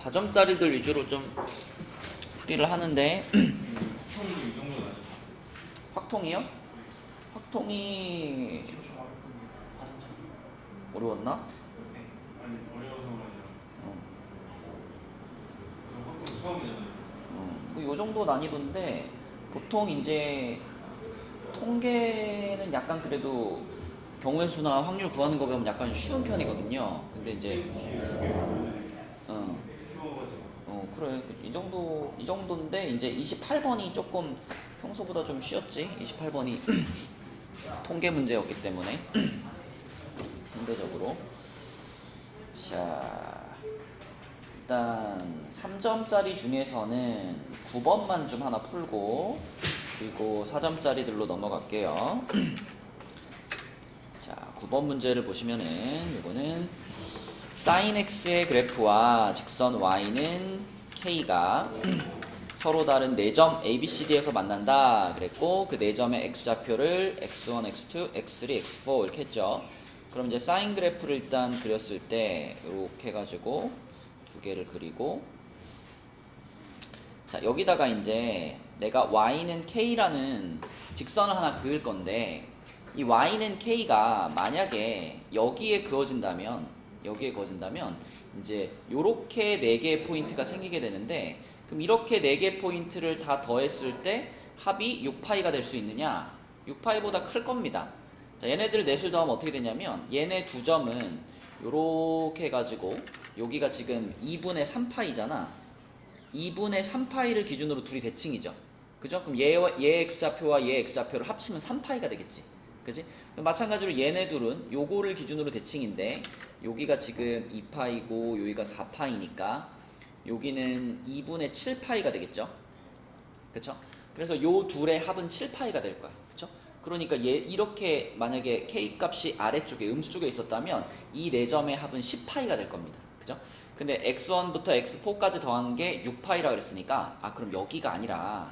4점짜리들 위주로 좀 풀이를 하는데 이 정도는 아니죠. 확통이요? 확통이 어려웠나? 네. 아니 어려워서가 아니라 어, 저 학교 처음이잖아요. 뭐요 정도 난이도인데 보통 이제 통계는 약간 그래도 경우의 수나 확률 구하는 거 보면 약간 쉬운 편이거든요. 근데 이제 어, 그래 이 정도인데 이제 28번이 조금 평소보다 좀 쉬웠지. 28번이 통계 문제였기 때문에 상대적으로. 자, 일단 3점짜리 중에서는 9번만 좀 하나 풀고 그리고 4점짜리들로 넘어갈게요. 자, 9번 문제를 보시면은 이거는 sin x의 그래프와 직선 y는 k가 서로 다른 4점 ABCD에서 만난다 그랬고 그 4점의 x좌표를 x1, x2, x3, x4 이렇게 했죠. 그럼 이제 사인 그래프를 일단 그렸을 때 이렇게 해가지고 두 개를 그리고 자 여기다가 이제 내가 y는 k라는 직선을 하나 그을 건데 이 y는 k가 만약에 여기에 그어진다면 이제 요렇게 4개의 포인트가 생기게 되는데 그럼 이렇게 4개 포인트를 다 더했을 때 합이 6파이가 될 수 있느냐? 6파이보다 클 겁니다. 자, 얘네들 넷을 더하면 어떻게 되냐면 얘네 두 점은 요렇게 해가지고 여기가 지금 2분의 3파이잖아. 2분의 3파이를 기준으로 둘이 대칭이죠. 그죠? 그럼 얘 x좌표와 얘 x좌표를 합치면 3파이가 되겠지. 그지? 마찬가지로 얘네 둘은 요거를 기준으로 대칭인데 여기가 지금 2파이고 여기가 4파이니까 여기는 2분의 7파이가 되겠죠. 그쵸? 그래서 요 둘의 합은 7파이가 될 거야. 그쵸? 그러니까 이렇게 만약에 k 값이 아래쪽에 음수 쪽에 있었다면 이 4점의 합은 10파이가 될 겁니다. 그죠? 근데 x1부터 x4까지 더한 게 6파이라 그랬으니까 그럼 여기가 아니라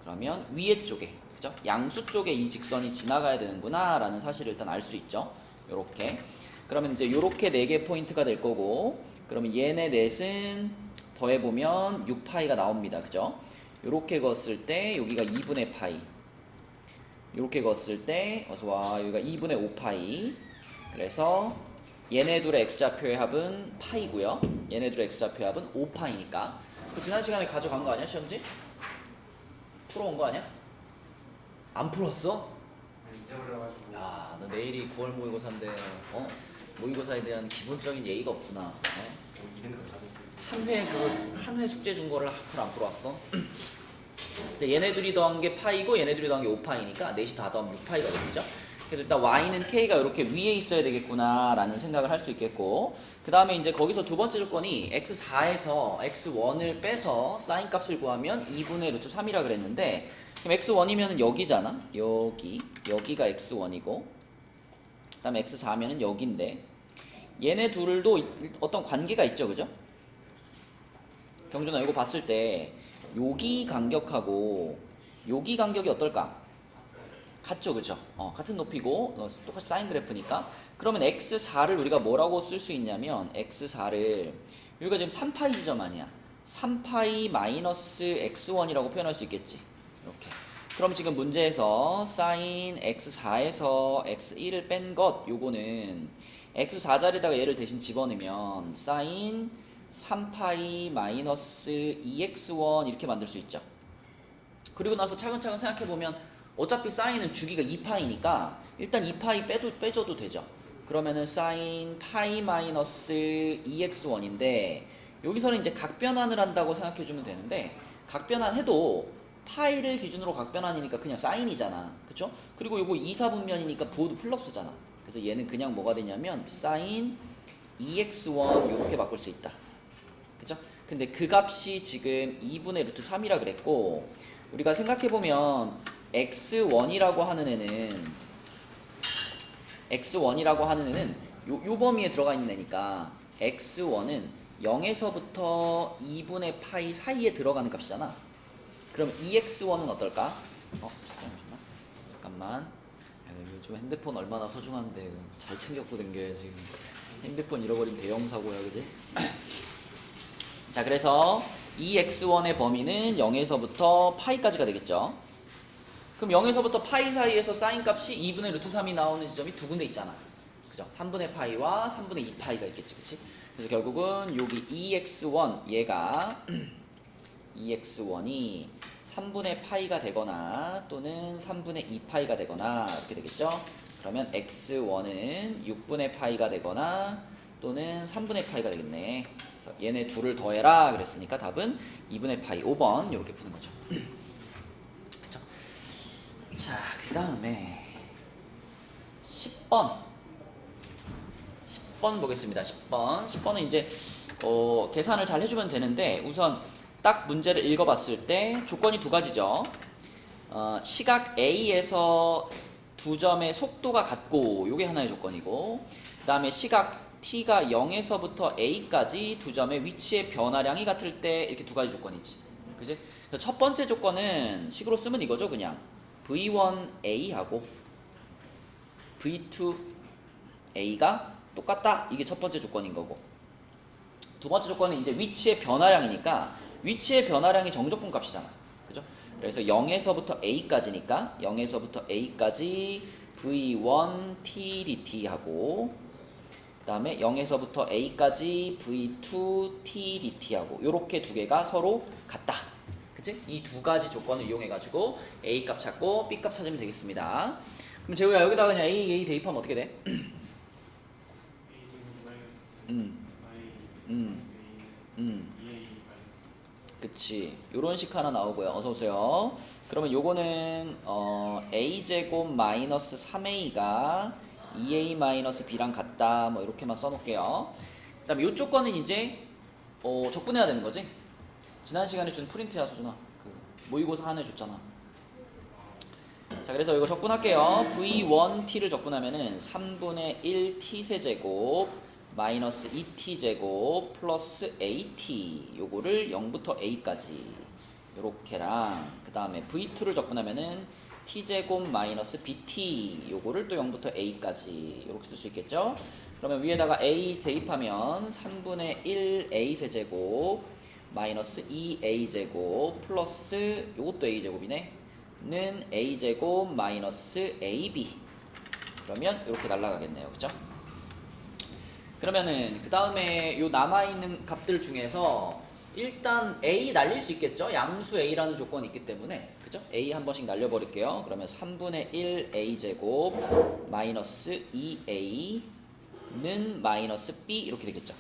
그러면 위에 쪽에 그죠? 양수 쪽에 이 직선이 지나가야 되는구나 라는 사실을 일단 알 수 있죠. 요렇게 그러면 이제 요렇게 4개 포인트가 될 거고 그러면 얘네 넷은 더해보면 6파이가 나옵니다. 그죠? 요렇게 그었을 때 여기가 2분의 파이 요렇게 그었을 때 어서와 여기가 2분의 5파이 그래서 얘네 둘의 x좌표의 합은 파이고요. 얘네 둘의 x좌표의 합은 5파이니까 그 지난 시간에 가져간 거 아니야 시험지? 풀어온 거 아니야? 안 풀었어? 잊어버려가지고. 야, 너 내일이 9월 모의고사인데 모의고사에 대한 기본적인 예의가 없구나. 한 회 숙제 준 거를 그걸 안 풀어왔어? 얘네들이 더한 게 파이고 얘네들이 더한 게 5파이니까 넷이 다 더하면 6파이가 되겠죠? 그래서 일단 y는 k가 이렇게 위에 있어야 되겠구나 라는 생각을 할 수 있겠고 그 다음에 이제 거기서 두 번째 조건이 x4에서 x1을 빼서 사인 값을 구하면 2분의 루트 3이라 그랬는데 그럼 x1이면 여기잖아. 여기가 x1이고 그 다음에 x4면은 여기인데 얘네 둘도 어떤 관계가 있죠. 그죠? 병준아 이거 봤을 때 여기 간격하고 여기 간격이 어떨까? 같죠. 그죠? 같은 높이고 똑같이 사인 그래프니까 그러면 x4를 우리가 뭐라고 쓸 수 있냐면 x4를 여기가 지금 3파이 지점 아니야. 3파이 마이너스 x1이라고 표현할 수 있겠지. 이렇게. 그럼 지금 문제에서 사인 x4에서 x1을 뺀 것 요거는 x4 자리에다가 얘를 대신 집어넣으면 사인 3파이 마이너스 2x1 이렇게 만들 수 있죠. 그리고 나서 차근차근 생각해보면 어차피 사인은 주기가 2파이니까 일단 2파이 빼줘도 되죠. 그러면은 사인 파이 마이너스 2x1인데 여기서는 이제 각변환을 한다고 생각해주면 되는데 각변환해도 파이를 기준으로 각변환이니까 그냥 사인이잖아. 그쵸? 그리고 요거 2사분면이니까 부호도 플러스잖아. 그래서 얘는 그냥 뭐가 되냐면 사인 2x1 요렇게 바꿀 수 있다. 그쵸? 근데 그 값이 지금 2분의 루트 3이라 그랬고 우리가 생각해보면 x1이라고 하는 애는 요 범위에 들어가 있는 애니까 x1은 0에서부터 2분의 파이 사이에 들어가는 값이잖아. 그럼 2x1은 어떨까? 잠깐만. 요즘 핸드폰 얼마나 소중한데 잘 챙겨서 댕겨야 지금. 핸드폰 잃어버리면 대형 사고야, 그지? 자, 그래서 이 x1의 범위는 0에서부터 파이까지가 되겠죠. 그럼 0에서부터 파이 사이에서 사인 값이 2분의 루트 3이 나오는 지점이 두 군데 있잖아. 그죠? 3분의 파이와 3분의 2파이가 있겠지. 그치? 그래서 결국은 여기 2x1 얘가 2x1이 3분의 파이가 되거나 또는 3분의 2파이가 되거나 이렇게 되겠죠. 그러면 x1은 6분의 파이가 되거나 또는 3분의 파이가 되겠네. 그래서 얘네 둘을 더해라 그랬으니까 답은 2분의 파이 5번 이렇게 푸는 거죠. 그쵸? 자, 그 다음에 10번 보겠습니다. 10번은 이제 계산을 잘 해주면 되는데 우선 딱 문제를 읽어봤을 때 조건이 두 가지죠. 시각 A에서 두 점의 속도가 같고 요게 하나의 조건이고, 그 다음에 시각 T가 0에서부터 A까지 두 점의 위치의 변화량이 같을 때 이렇게 두 가지 조건이지. 그지? 그래서 첫 번째 조건은 식으로 쓰면 이거죠. 그냥 V1A하고 V2A가 똑같다. 이게 첫 번째 조건인 거고, 두 번째 조건은 이제 위치의 변화량이니까 위치의 변화량이 정적분 값이잖아. 그죠? 그래서 0에서부터 A까지니까 0에서부터 A까지 V1T dt 하고, 그 다음에 0에서부터 A까지 V2T dt 하고 요렇게 두 개가 서로 같다. 그치? 이 두 가지 조건을 이용해가지고 A 값 찾고 B 값 찾으면 되겠습니다. 그럼 재우야 여기다가 그냥 A 대입하면 어떻게 돼? 그치. 요런 식 하나 나오고요. 어서오세요. 그러면 요거는 a제곱 마이너스 3a가 2a 마이너스 b랑 같다. 뭐 이렇게만 써놓을게요. 그 다음에 요 조건은 이제 적분해야 되는 거지. 지난 시간에 준 프린트야 소준아. 그 모의고사 하나 줬잖아. 자, 그래서 이거 적분할게요. v1t를 적분하면은 3분의 1t 세제곱 마이너스 2t 제곱 플러스 at 요거를 0부터 a까지 요렇게랑, 그 다음에 v2를 적분하면은 t 제곱 마이너스 bt 요거를 또 0부터 a까지 요렇게 쓸 수 있겠죠. 그러면 위에다가 a 대입하면 3분의 1 a 세제곱 마이너스 2a 제곱 플러스 요것도 a 제곱이네 는 a 제곱 마이너스 ab, 그러면 이렇게 날라가겠네요. 그죠? 그러면은 그 다음에 요 남아있는 값들 중에서 일단 a 날릴 수 있겠죠? 양수 a라는 조건이 있기 때문에. 그죠? a 한 번씩 날려버릴게요. 그러면 3분의 1 a 제곱 마이너스 2a는 마이너스 b 이렇게 되겠죠.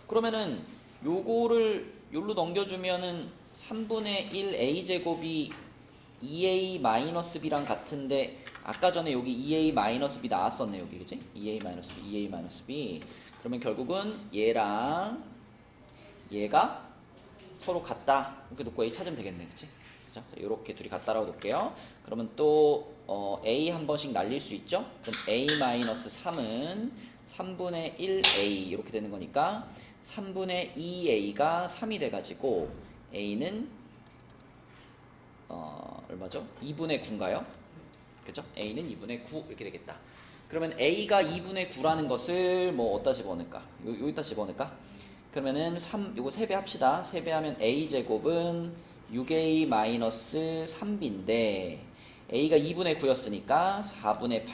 그러면은 요거를 요로 넘겨주면은 3분의 1 a 제곱이 2a 마이너스 b랑 같은데 아까 전에 여기 2a 마이너스 b 나왔었네. 여기 그치? 2a 마이너스 b, 2a 마이너스 b. 그러면 결국은 얘랑 얘가 서로 같다 이렇게 놓고 a 찾으면 되겠네. 그치? 그죠? 이렇게 둘이 같다라고 놓을게요. 그러면 또 a 한 번씩 날릴 수 있죠? 그럼 a 마이너스 3은 3분의 1a 이렇게 되는 거니까 3분의 2a가 3이 돼가지고 a는 얼마죠? 2분의 9인가요? 그죠? a는 2분의 9 이렇게 되겠다. 그러면 a가 2분의 9라는 것을 뭐 어디다 집어넣을까? 여기다 집어넣을까? 그러면은 요거 3배 합시다. 3배하면 a 제곱은 6a 마이너스 3b인데 a가 2분의 9였으니까 4분의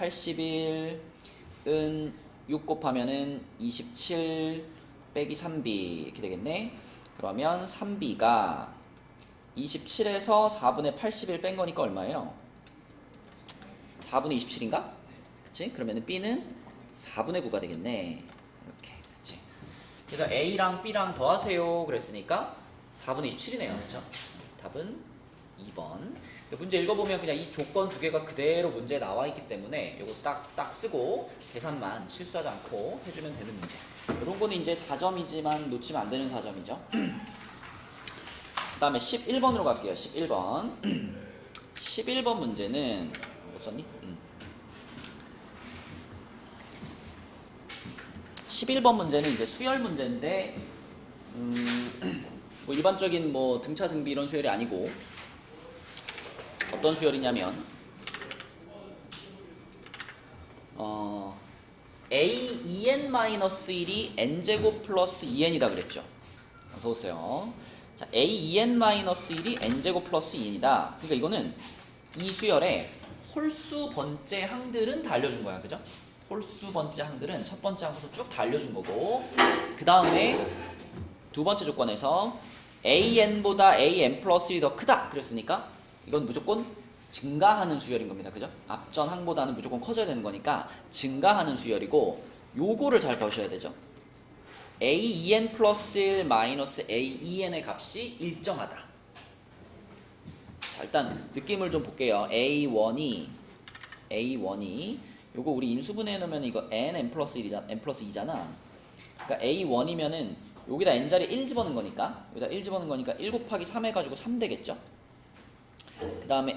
81은 6 곱하면은 27 빼기 3b 이렇게 되겠네. 그러면 3b가 27에서 4분의 81 뺀 거니까 얼마예요? 4분의 27인가? 그치? 그러면은 b는 4분의 9가 되겠네. 이렇게. 그치? 그래서 a랑 b랑 더하세요 그랬으니까 4분의 27이네요. 그쵸? 답은 2번. 문제 읽어보면 그냥 이 조건 두 개가 그대로 문제에 나와 있기 때문에 이거 딱 쓰고 계산만 실수하지 않고 해주면 되는 문제. 이런 거는 이제 4점이지만 놓치면 안 되는 4점이죠. 그 다음에 11번으로 갈게요. 11번. 11번 문제는 못 썼니? 11번 문제는 이제 수열 문제인데 뭐 일반적인 뭐 등차 등비 이런 수열이 아니고 어떤 수열이냐면 a 2n-1이 n제곱 플러스 2n이다 그랬죠. 어서 오세요. 자, a2n-1이 n제곱 플러스 2n이다. 그러니까 이거는 이 수열의 홀수 번째 항들은 다 알려준 거야. 그죠? 홀수 번째 항들은 첫 번째 항부터 쭉 다 알려준 거고, 그 다음에 두 번째 조건에서 an보다 an 플러스 1이 더 크다 그랬으니까 이건 무조건 증가하는 수열인 겁니다. 그죠? 앞전 항보다는 무조건 커져야 되는 거니까 증가하는 수열이고, 요거를 잘 보셔야 되죠. a2n 플러스 1 마이너스 a2n의 값이 일정하다. 자, 일단 느낌을 좀 볼게요. a1이 요거 우리 인수분해 놓으면 이거 n 플러스 1이잖아. n 플러스 2잖아. 그러니까 a1이면은 여기다 n자리 1 집어넣은 거니까, 여기다 1 집어넣은 거니까 1 곱하기 3 해가지고 3 되겠죠? 그 다음에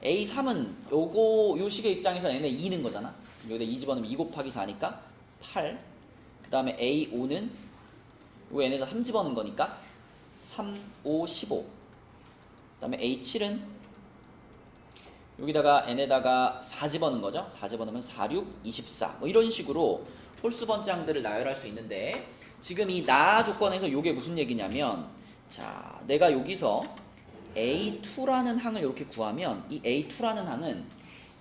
A3은 요 식의 입장에서 n에 2는 거잖아. 여기다 2 집어넣으면 2 곱하기 4니까 8. 그 다음에 A5는 요 n에다 3 집어넣은 거니까 3, 5, 15. 그 다음에 A7은 여기다가 n에다가 4 집어넣은 거죠. 4 집어넣으면 4, 6, 24. 뭐 이런 식으로 홀수 번째 항들을 나열할 수 있는데, 지금 이 나 조건에서 요게 무슨 얘기냐면, 자, 내가 여기서 A2라는 항을 이렇게 구하면 이 A2라는 항은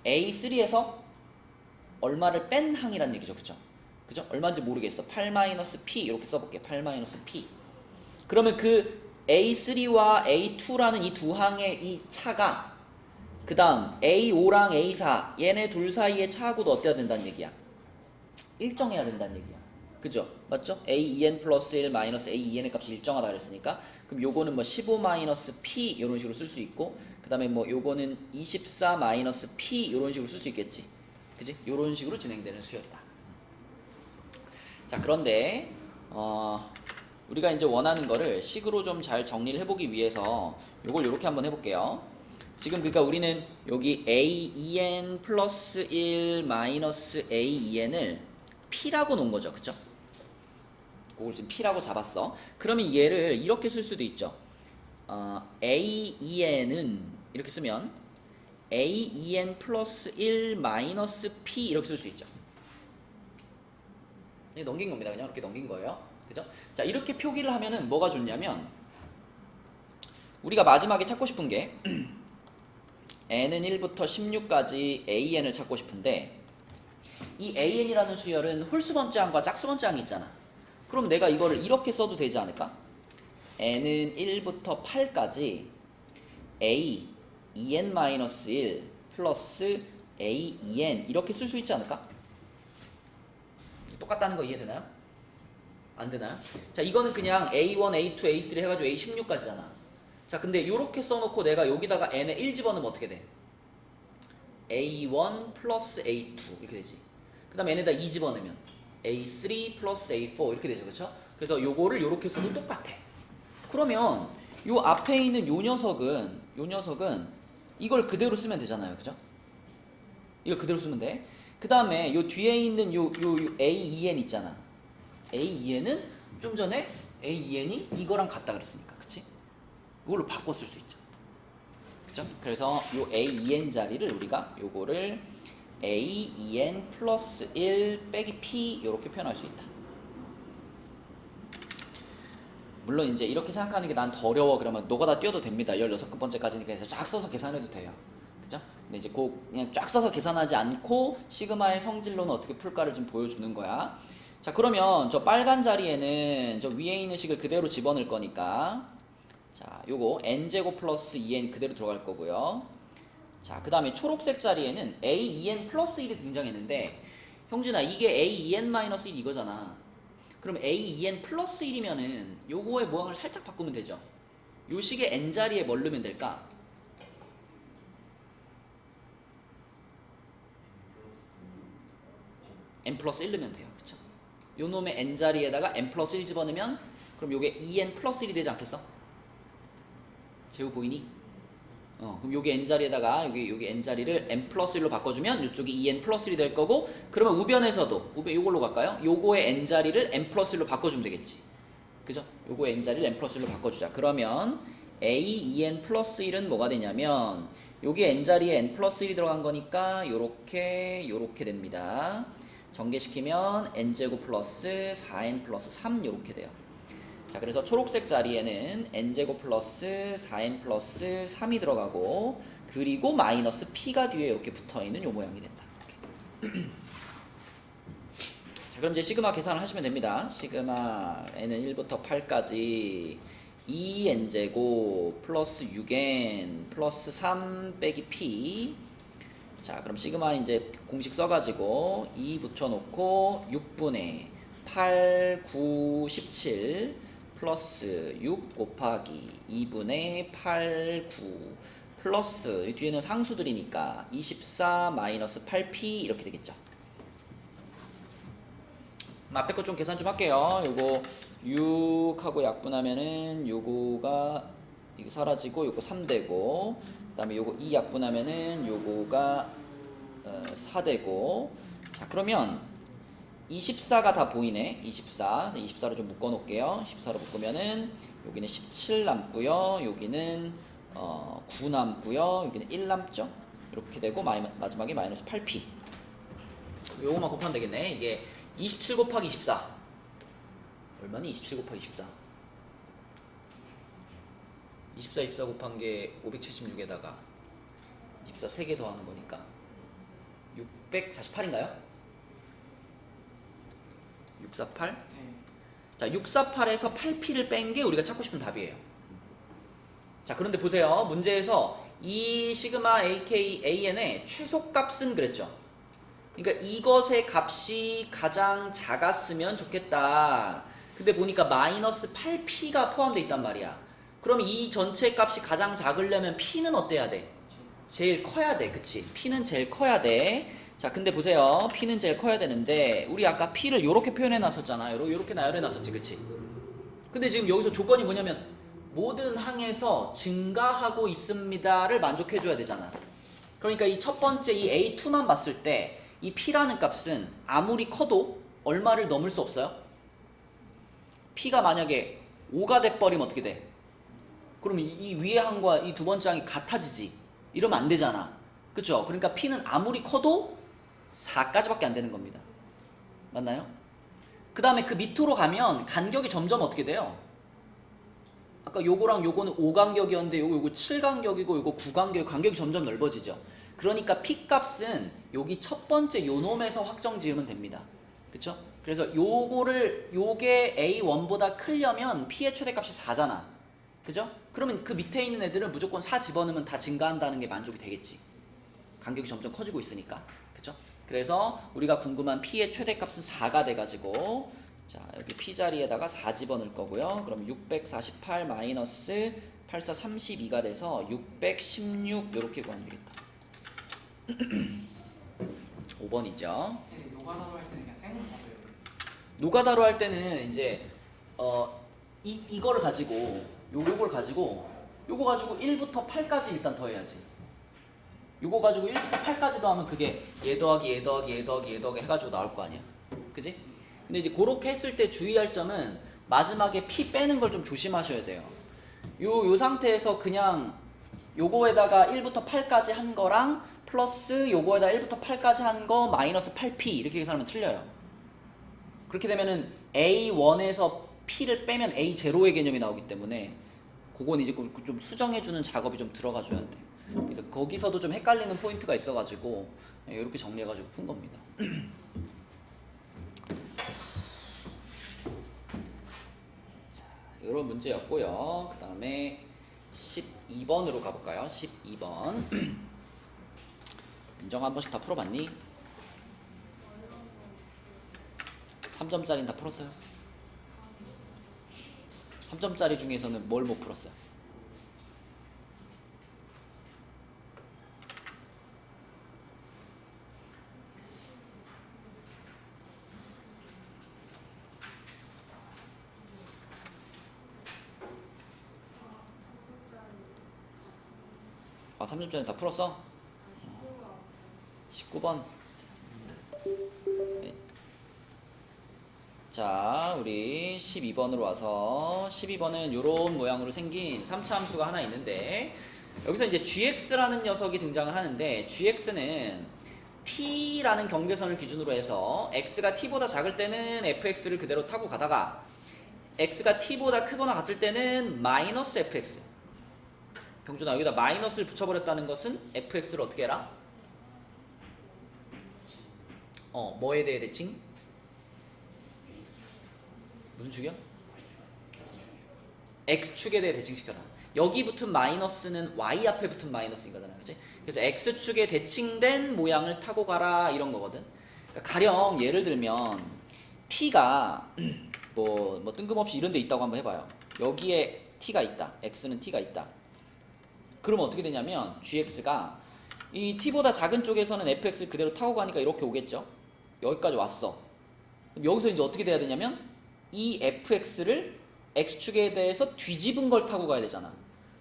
A3에서 얼마를 뺀 항이란 얘기죠. 그죠? 그죠? 얼마인지 모르겠어. 8-P 이렇게 써볼게. 8-P. 그러면 그 A3와 A2라는 이 두 항의 이 차가 그 다음 A5랑 A4 얘네 둘 사이의 차하고도 어때야 된다는 얘기야? 일정해야 된다는 얘기야. 그죠? 맞죠? A2n 플러스 1 마이너스 A2n의 값이 일정하다 그랬으니까, 그럼 요거는 뭐 15 마이너스 P 이런 식으로 쓸 수 있고, 그 다음에 뭐 요거는 24 마이너스 P 이런 식으로 쓸 수 있겠지. 그지? 요런 식으로 진행되는 수열이다. 자, 그런데 우리가 이제 원하는 거를 식으로 좀 잘 정리를 해보기 위해서 요걸 요렇게 한번 해볼게요. 지금 그러니까 우리는 여기 A2n 플러스 1 마이너스 A2n을 P라고 놓은 거죠. 그쵸? 그걸 지금 P라고 잡았어. 그러면 얘를 이렇게 쓸 수도 있죠. A2n은 이렇게 쓰면 A2n 플러스 1 마이너스 P 이렇게 쓸 수 있죠. 넘긴 겁니다. 그냥 이렇게 넘긴 거예요. 그죠? 자, 이렇게 표기를 하면은 뭐가 좋냐면, 우리가 마지막에 찾고 싶은 게 n은 1부터 16까지 an을 찾고 싶은데, 이 an이라는 수열은 홀수번째 항과 짝수번째 항이 있잖아. 그럼 내가 이거를 이렇게 써도 되지 않을까? n은 1부터 8까지 a 2n-1 플러스 a 2n 이렇게 쓸 수 있지 않을까? 똑같다는 거 이해되나요? 안 되나요? 자, 이거는 그냥 A1, A2, A3 해가지고 A16까지잖아. 자, 근데 요렇게 써놓고 내가 여기다가 n에 1 집어넣으면 어떻게 돼? A1 플러스 A2 이렇게 되지. 그 다음에 n에다 2 집어넣으면 A3 플러스 A4 이렇게 되죠. 그쵸? 그래서 요거를 요렇게 써도 똑같아. 그러면 요 앞에 있는 요 녀석은 이걸 그대로 쓰면 되잖아요. 그죠? 이걸 그대로 쓰면 돼. 그 다음에 요 뒤에 있는 요 A2n 있잖아. A2n은 좀 전에 A2n이 이거랑 같다 그랬으니까. 그치? 이걸로 바꿔 쓸 수 있죠. 그쵸? 그래서 요 A2n 자리를 우리가 요거를 A2n 플러스 1 빼기 P 요렇게 표현할 수 있다. 물론 이제 이렇게 생각하는 게 난 더 어려워 그러면 노가다 띄워도 됩니다. 16번째까지니까 해서 쫙 써서 계산해도 돼요. 그죠? 근데 이제 그냥 쫙 써서 계산하지 않고 시그마의 성질로는 어떻게 풀까를 좀 보여주는 거야. 자, 그러면 저 빨간 자리에는 저 위에 있는 식을 그대로 집어넣을 거니까, 자, 요거 n제곱 플러스 2n 그대로 들어갈 거고요. 자, 그 다음에 초록색 자리에는 a2n 플러스 1이 등장했는데, 형진아 이게 a2n-1 이거잖아. 그럼 a2n 플러스 1이면은 요거의 모양을 살짝 바꾸면 되죠. 요 식의 n자리에 뭘 넣으면 될까? n 플러스 1 넣으면 돼요. 그쵸? 요 놈의 n자리에다가 n 플러스 1 집어넣으면 그럼 요게 2n 플러스 1이 되지 않겠어? 제우 보이니? 그럼 요게 n자리에다가 여기 n자리를 n 플러스 1로 바꿔주면 요쪽이 2n 플러스 1이 될 거고, 그러면 우변에서도 요걸로 갈까요? 요거의 n자리를 n 플러스 1로 바꿔주면 되겠지. 그죠? 요거의 n자리를 n 플러스 1로 바꿔주자. 그러면 a 2n 플러스 1은 뭐가 되냐면 여기 n자리에 n 플러스 1이 들어간 거니까 요렇게 됩니다. 전개시키면 n제곱 플러스 4n 플러스 3 요렇게 돼요. 자, 그래서 초록색 자리에는 n제곱 플러스 4n 플러스 3이 들어가고 그리고 마이너스 p가 뒤에 이렇게 붙어있는 요 모양이 된다. 이렇게. 자, 그럼 이제 시그마 계산을 하시면 됩니다. 시그마 n은 1부터 8까지 2n제곱 플러스 6n 플러스 3 빼기 p. 자, 그럼 시그마 이제 공식 써가지고 2 붙여놓고 6분의 8, 9, 17 플러스 6 곱하기 2분의 8, 9 플러스 이 뒤에는 상수들이니까 24 마이너스 8p 이렇게 되겠죠. 앞에 거 좀 계산 좀 할게요. 요거 6하고 약분하면은 요거가 이거 사라지고 요거 3되고 그 다음에 요거 2 약분하면은 요거가 4되고 자 그러면 24가 다 보이네. 24로 좀 묶어 놓을게요. 14로 묶으면은 여기는 17 남고요. 여기는 9 남고요. 여기는 1 남죠. 이렇게 되고 마지막에 마이너스 8p. 요거만 곱하면 되겠네. 이게 27 곱하기 24 얼마니? 27 곱하기 24 24 곱한 게 576에다가 24 3개 더하는 거니까 648인가요? 648? 네. 자, 648에서 8p를 뺀 게 우리가 찾고 싶은 답이에요. 자, 그런데 보세요. 문제에서 이 시그마 AK AN의 최소값은 그랬죠. 그러니까 이것의 값이 가장 작았으면 좋겠다. 근데 보니까 마이너스 8p가 포함되어 있단 말이야. 그럼 이 전체 값이 가장 작으려면 p는 어때야 돼? 제일 커야 돼. 그치? p는 제일 커야 돼. 자, 근데 보세요. p는 제일 커야 되는데 우리 아까 p를 요렇게 표현해 놨었잖아. 요렇게 나열해 놨었지. 그치? 근데 지금 여기서 조건이 뭐냐면 모든 항에서 증가하고 있습니다를 만족해 줘야 되잖아. 그러니까 이 첫 번째 이 A2만 봤을 때 이 p라는 값은 아무리 커도 얼마를 넘을 수 없어요? p가 만약에 5가 돼버리면 어떻게 돼? 그럼 이 위의 항과 이 두 번째 항이 같아지지. 이러면 안 되잖아. 그쵸? 그러니까 p는 아무리 커도 4까지밖에 안 되는 겁니다. 맞나요? 그 다음에 그 밑으로 가면 간격이 점점 어떻게 돼요? 아까 요거랑 요거는 5간격이었는데 요거 7간격이고 요거 9간격 간격이 점점 넓어지죠. 그러니까 p 값은 여기 첫 번째 요 놈에서 확정 지으면 됩니다. 그쵸? 그래서 요게 A1보다 크려면 p의 최대값이 4잖아. 그죠? 그러면 그 밑에 있는 애들은 무조건 4 집어넣으면 다 증가한다는 게 만족이 되겠지. 간격이 점점 커지고 있으니까. 그쵸? 그래서 우리가 궁금한 p의 최대값은 4가 돼가지고 자 여기 p 자리에다가 4 집어넣을 거고요. 그럼 648 마이너스 84 32가 돼서 616 이렇게 구하면 되겠다. 5번이죠. 근데 노가다로 할 때는 그냥 생으로 잡아요. 노가다로 할 때는 이제 이거를 가지고 요걸 가지고 요거 가지고 1부터 8까지 일단 더해야지. 요거 가지고 1부터 8까지 더하면 그게 얘 더하기 얘 더하기 얘 더하기 얘 더하기 해가지고 나올 거 아니야. 그지? 근데 이제 그렇게 했을 때 주의할 점은 마지막에 p 빼는 걸 좀 조심하셔야 돼요. 요 상태에서 그냥 요거에다가 1부터 8까지 한 거랑 플러스 요거에다 1부터 8까지 한 거 마이너스 8p 이렇게 계산하면 틀려요. 그렇게 되면은 A1에서 p를 빼면 A0의 개념이 나오기 때문에 그건 이제 좀 수정해주는 작업이 좀 들어가 줘야 돼. 그래서 거기서도 좀 헷갈리는 포인트가 있어가지고 이렇게 정리해가지고 푼 겁니다. 자, 이런 문제였고요. 그 다음에 12번으로 가볼까요? 12번. 민정아 한 번씩 다 풀어봤니? 3점짜리는 다 풀었어요? 3점짜리 중에서는 뭘 못 풀었어요? 아, 3점짜리 다 풀었어? 19번. 네. 자, 우리 12번으로 와서 12번은 이런 모양으로 생긴 3차 함수가 하나 있는데 여기서 이제 gx라는 녀석이 등장을 하는데 gx는 t라는 경계선을 기준으로 해서 x가 t보다 작을 때는 fx를 그대로 타고 가다가 x가 t보다 크거나 같을 때는 마이너스 fx. 병준아 여기다 마이너스를 붙여버렸다는 것은 fx를 어떻게 해라? 뭐에 대해 대칭? 무슨 축이요? x축에 대해 대칭시켜라. 여기 붙은 마이너스는 y 앞에 붙은 마이너스인 거잖아, 그치? 그래서 x축에 대칭된 모양을 타고 가라 이런 거거든. 그러니까 가령 예를 들면 t가 뭐 뜬금없이 이런 데 있다고 한번 해봐요. 여기에 t가 있다. x는 t가 있다. 그러면 어떻게 되냐면 gx가 이 t보다 작은 쪽에서는 fx를 그대로 타고 가니까 이렇게 오겠죠. 여기까지 왔어. 그럼 여기서 이제 어떻게 돼야 되냐면 이 fx를 x축에 대해서 뒤집은 걸 타고 가야 되잖아.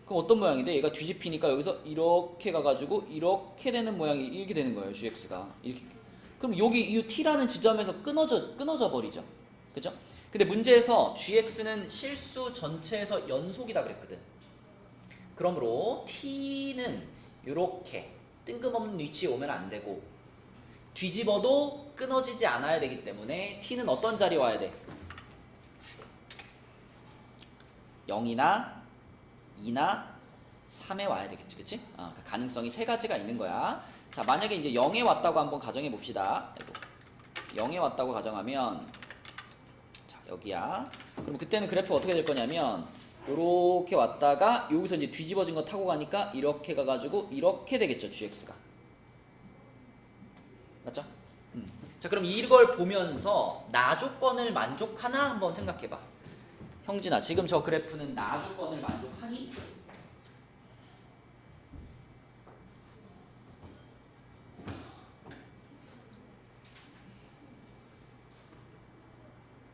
그럼 어떤 모양이 돼? 얘가 뒤집히니까 여기서 이렇게 가가지고 이렇게 되는 모양이 이렇게 되는 거예요. gx가 이렇게. 그럼 여기 이 t라는 지점에서 끊어져 버리죠. 그죠? 근데 문제에서 gx는 실수 전체에서 연속이다 그랬거든. 그러므로 t는 이렇게 뜬금없는 위치에 오면 안 되고 뒤집어도 끊어지지 않아야 되기 때문에 t는 어떤 자리에 와야 돼? 0이나 2나 3에 와야 되겠지, 그치? 가능성이 세 가지가 있는 거야. 자, 만약에 이제 0에 왔다고 한번 가정해 봅시다. 0에 왔다고 가정하면, 자, 여기야. 그럼 그때는 그래프가 어떻게 될 거냐면, 요렇게 왔다가, 여기서 이제 뒤집어진 거 타고 가니까, 이렇게 가가지고, 이렇게 되겠죠, gx가. 맞죠? 자, 그럼 이걸 보면서, 나 조건을 만족하나? 한번 생각해 봐. 형진아, 지금 저 그래프는 나 조건을 만족하니?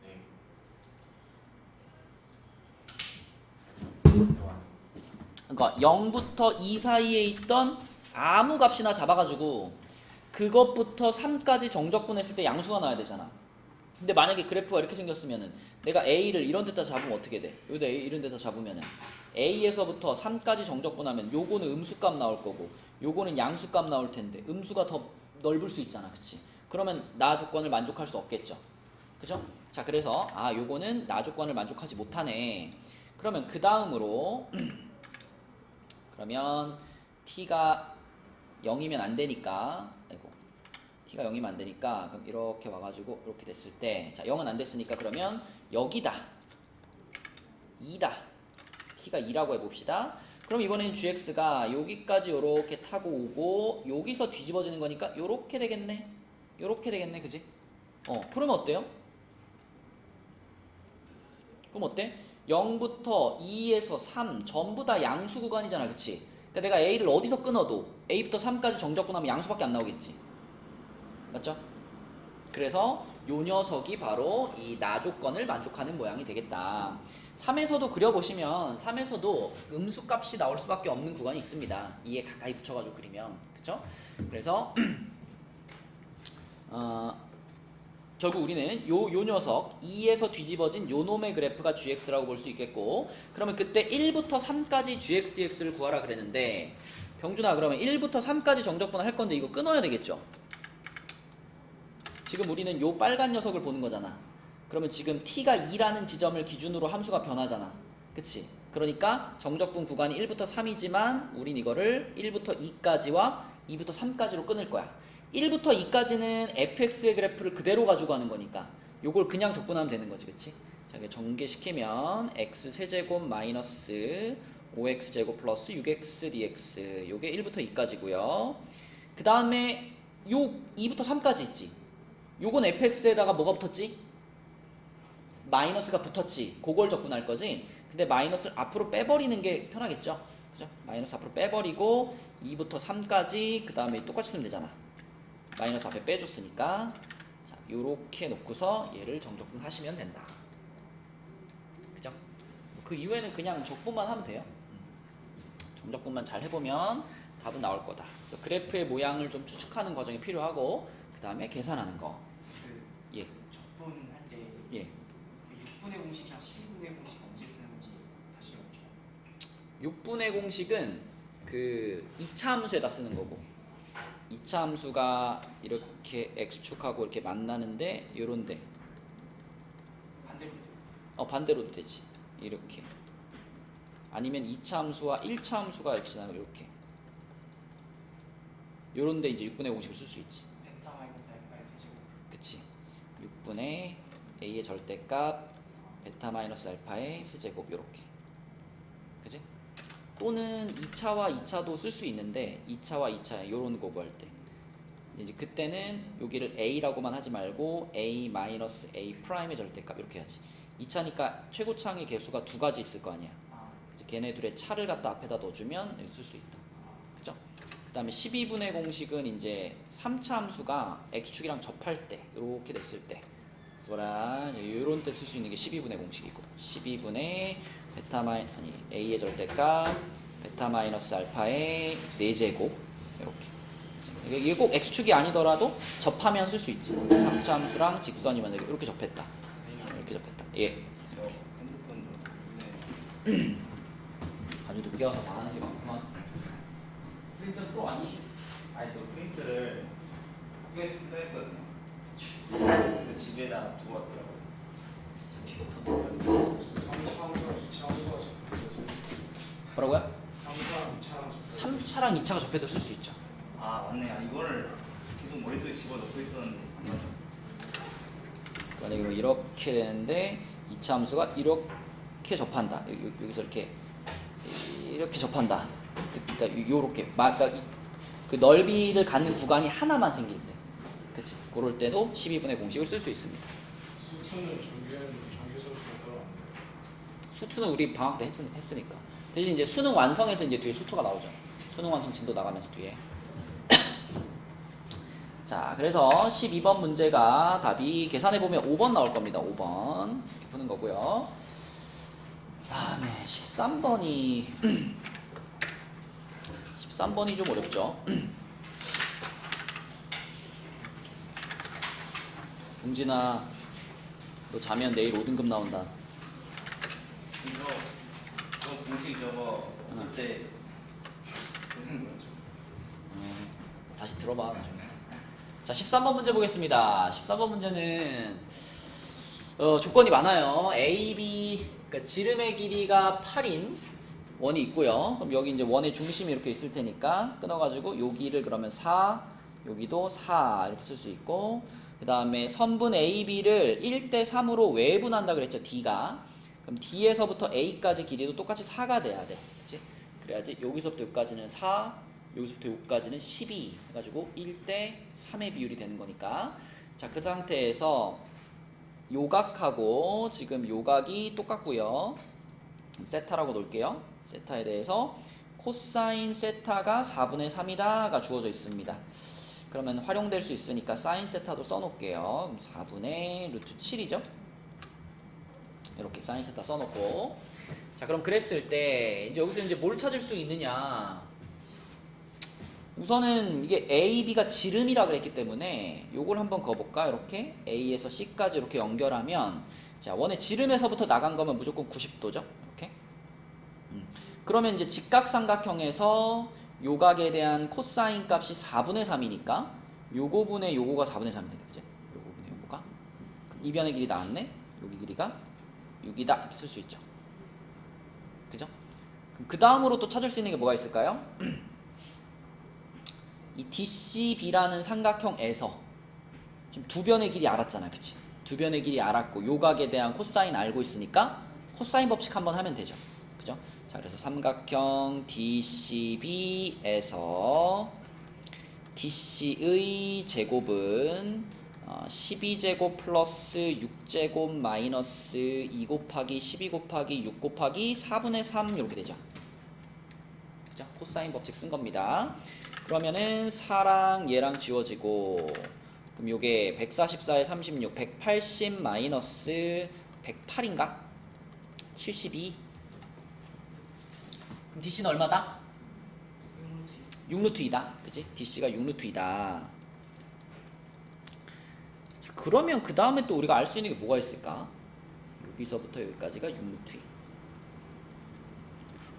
네. 그러니까 0부터 2 사이에 있던 아무 값이나 잡아가지고 그것부터 3까지 정적분했을 때 양수가 나와야 되잖아. 근데 만약에 그래프가 이렇게 생겼으면은 내가 A를 이런 데다 잡으면 어떻게 돼? 여기다 A 이런 데다 잡으면은 A에서부터 3까지 정적분하면 요거는 음수값 나올 거고 요거는 양수값 나올 텐데 음수가 더 넓을 수 있잖아, 그치? 그러면 나 조건을 만족할 수 없겠죠, 그죠? 자, 그래서 요거는 나 조건을 만족하지 못하네. 그러면 그 다음으로 그러면 t가 0이면 안 되니까 t가 0이면 안 되니까 그럼 이렇게 와가지고 이렇게 됐을 때 자 0은 안 됐으니까 그러면 여기다 2다 t가 2라고 해봅시다. 그럼 이번엔 gx가 여기까지 이렇게 타고 오고 여기서 뒤집어지는 거니까 이렇게 되겠네. 이렇게 되겠네, 그지? 그러면 어때요? 그럼 어때? 0부터 2에서 3 전부 다 양수 구간이잖아, 그치? 그러니까 내가 A를 어디서 끊어도 A부터 3까지 정적분하면 양수밖에 안 나오겠지, 맞죠? 그래서 요 녀석이 바로 이 나 조건을 만족하는 모양이 되겠다. 3에서도 그려보시면 3에서도 음수값이 나올 수밖에 없는 구간이 있습니다. 2에 가까이 붙여가지고 그리면, 그쵸? 그래서 결국 우리는 요 녀석 2에서 뒤집어진 요 놈의 그래프가 gx라고 볼 수 있겠고, 그러면 그때 1부터 3까지 gx, dx를 구하라 그랬는데 병준아, 그러면 1부터 3까지 정적분을 할 건데 이거 끊어야 되겠죠? 지금 우리는 요 빨간 녀석을 보는 거잖아. 그러면 지금 t가 2라는 지점을 기준으로 함수가 변하잖아, 그치? 그러니까 정적분 구간이 1부터 3이지만 우린 이거를 1부터 2까지와 2부터 3까지로 끊을 거야. 1부터 2까지는 fx의 그래프를 그대로 가지고 가는 거니까 요걸 그냥 적분하면 되는 거지, 그치? 자, 이게 전개시키면 x 세제곱 마이너스 5x제곱 플러스 6x dx 요게 1부터 2까지고요. 그 다음에 요 2부터 3까지 있지? 요건 fx에다가 뭐가 붙었지? 마이너스가 붙었지. 그걸 적분할 거지. 근데 마이너스를 앞으로 빼버리는 게 편하겠죠? 그죠? 마이너스 앞으로 빼버리고 2부터 3까지 그 다음에 똑같이 쓰면 되잖아. 마이너스 앞에 빼줬으니까 자, 요렇게 놓고서 얘를 정적분 하시면 된다. 그죠? 그 이후에는 그냥 적분만 하면 돼요. 정적분만 잘 해보면 답은 나올 거다. 그래서 그래프의 모양을 좀 추측하는 과정이 필요하고 그 다음에 계산하는 거. 그 예. 적분할 때 예. 6분의 공식이랑 12분의 공식 언제 쓰는 건지 다시 여쭤. 6분의 공식은 그 2차 함수에다 쓰는 거고 2차 함수가 이렇게 x축하고 이렇게 만나는데 요런데 반대로. 반대로도 되지. 이렇게. 아니면 2차 함수와 1차 함수가 이렇게 지나면 이렇게. 요런데 이제 6분의 공식을 쓸 수 있지. 베타 마이너스 알파의 세제곱. 그치. 6분의 a의 절대값 베타 마이너스 알파의 세제곱 요렇게. 그치? 또는 2차와 2차도 쓸 수 있는데 2차와 2차 요런 거 구할 때 이제 그때는 여기를 a라고만 하지 말고 a 마이너스 a 프라임의 절대값 이렇게 해야지. 2차니까 최고차항의 개수가 두 가지 있을 거 아니야. 그치? 걔네 둘의 차를 갖다 앞에다 넣어주면 여기 쓸 수 있다. 그죠? 그 다음에 12분의 공식은 이제 3차 함수가 x축이랑 접할 때 이렇게 됐을 때 요런 때 쓸 수 있는 게 12분의 공식이고 12분의 베타 마이 아니 a의 절대값 베타 마이너스 알파의 4제곱 이렇게. 이게 꼭 x축이 아니더라도 접하면 쓸 수 있지. 3차 함수랑 직선이면 이렇게 접했다. 이렇게 접했다. 예. 저 핸드폰 좀 아주 늦게 와서 말하는 게 많구만. 프린터 프로 아니? 아니 저 프린트를 학교에 쓴다 했거든요. 그 집에다 두고 왔더라고요. 삼차 함수랑 2차 함수가 적혀서 뭐라고요? 3차랑 2차랑 적혀. 3차랑 2차가 접해도 쓸 수 있죠. 아 맞네. 아, 이거를 계속 머릿속에 집어넣고 있었는데 안 맞아. 만약에 그럼 이렇게 되는데 2차 함수가 이렇게 접한다. 여기서 이렇게 접한다. 그러니까 요렇게 그러니까 그 넓이를 갖는 구간이 하나만 생길 때, 그치? 그럴 때도 12분의 공식을 쓸 수 있습니다. 수투는 정규 수수가 따로 안 돼요. 수투는 우리 방학 때 했으니까. 대신 이제 수능 완성해서 이제 뒤에 수투가 나오죠. 수능 완성 진도 나가면서 뒤에. 자, 그래서 12번 문제가 답이 계산해보면 5번 나올 겁니다. 5번. 이렇게 푸는 거고요. 다음에 13번이 13번이 좀 어렵죠. 봉진아, 너 자면 내일 5등급 나온다. 저 공식 저거 그때 보낸 거죠. 다시 들어봐 나중에. 자, 13번 문제 보겠습니다. 13번 문제는 조건이 많아요. A, B, 그러니까 지름의 길이가 8인 원이 있고요. 그럼 여기 이제 원의 중심이 이렇게 있을 테니까 끊어가지고 여기를 그러면 4, 여기도 4 이렇게 쓸 수 있고, 그 다음에 선분 A, B를 1대 3으로 외분한다 그랬죠. D가. 그럼 D에서부터 A까지 길이도 똑같이 4가 돼야 돼. 그치? 그래야지 여기서부터 여기까지는 4, 여기서부터 여기까지는 12 해가지고 1대 3의 비율이 되는 거니까. 자, 그 상태에서 요각하고 지금 요각이 똑같고요. 세타라고 놓을게요. 세타에 대해서 코사인 세타가 4분의 3이다가 주어져 있습니다. 그러면 활용될 수 있으니까 사인 세타도 써놓을게요. 그럼 4분의 루트 7이죠. 이렇게 사인 세타 써놓고, 자, 그럼 그랬을 때 이제 여기서 이제 뭘 찾을 수 있느냐? 우선은 이게 A, B가 지름이라 그랬기 때문에 요걸 한번 그어볼까? 이렇게 A에서 C까지 이렇게 연결하면, 자, 원의 지름에서부터 나간 거면 무조건 90도죠. 이렇게. 그러면 이제 직각삼각형에서 요각에 대한 코사인 값이 4분의 3이니까 요거분의 요거가 4분의 3이 되겠죠. 요거분의 요거가. 그럼 이변의 길이 나왔네. 여기 길이가 6이다 이렇게 쓸 수 있죠. 그죠? 그럼 그 다음으로 또 찾을 수 있는 게 뭐가 있을까요? 이 DCB라는 삼각형에서 지금 두 변의 길이 알았잖아, 그치? 두 변의 길이 알았고 요각에 대한 코사인 알고 있으니까 코사인 법칙 한번 하면 되죠, 그죠? 자, 그래서 삼각형 DCB에서 DC의 제곱은 12제곱 플러스 6제곱 마이너스 2 곱하기 12 곱하기 6 곱하기 4분의 3 이렇게 되죠. 그죠? 코사인 법칙 쓴 겁니다. 그러면은 4랑 얘랑 지워지고, 그럼 요게 144에 36, 180 마이너스 108인가? 72. 그럼 DC는 얼마다? 6루트이다. 그치? DC가 6루트이다. 자, 그러면 그 다음에 또 우리가 알 수 있는 게 뭐가 있을까? 여기서부터 여기까지가 6루트이.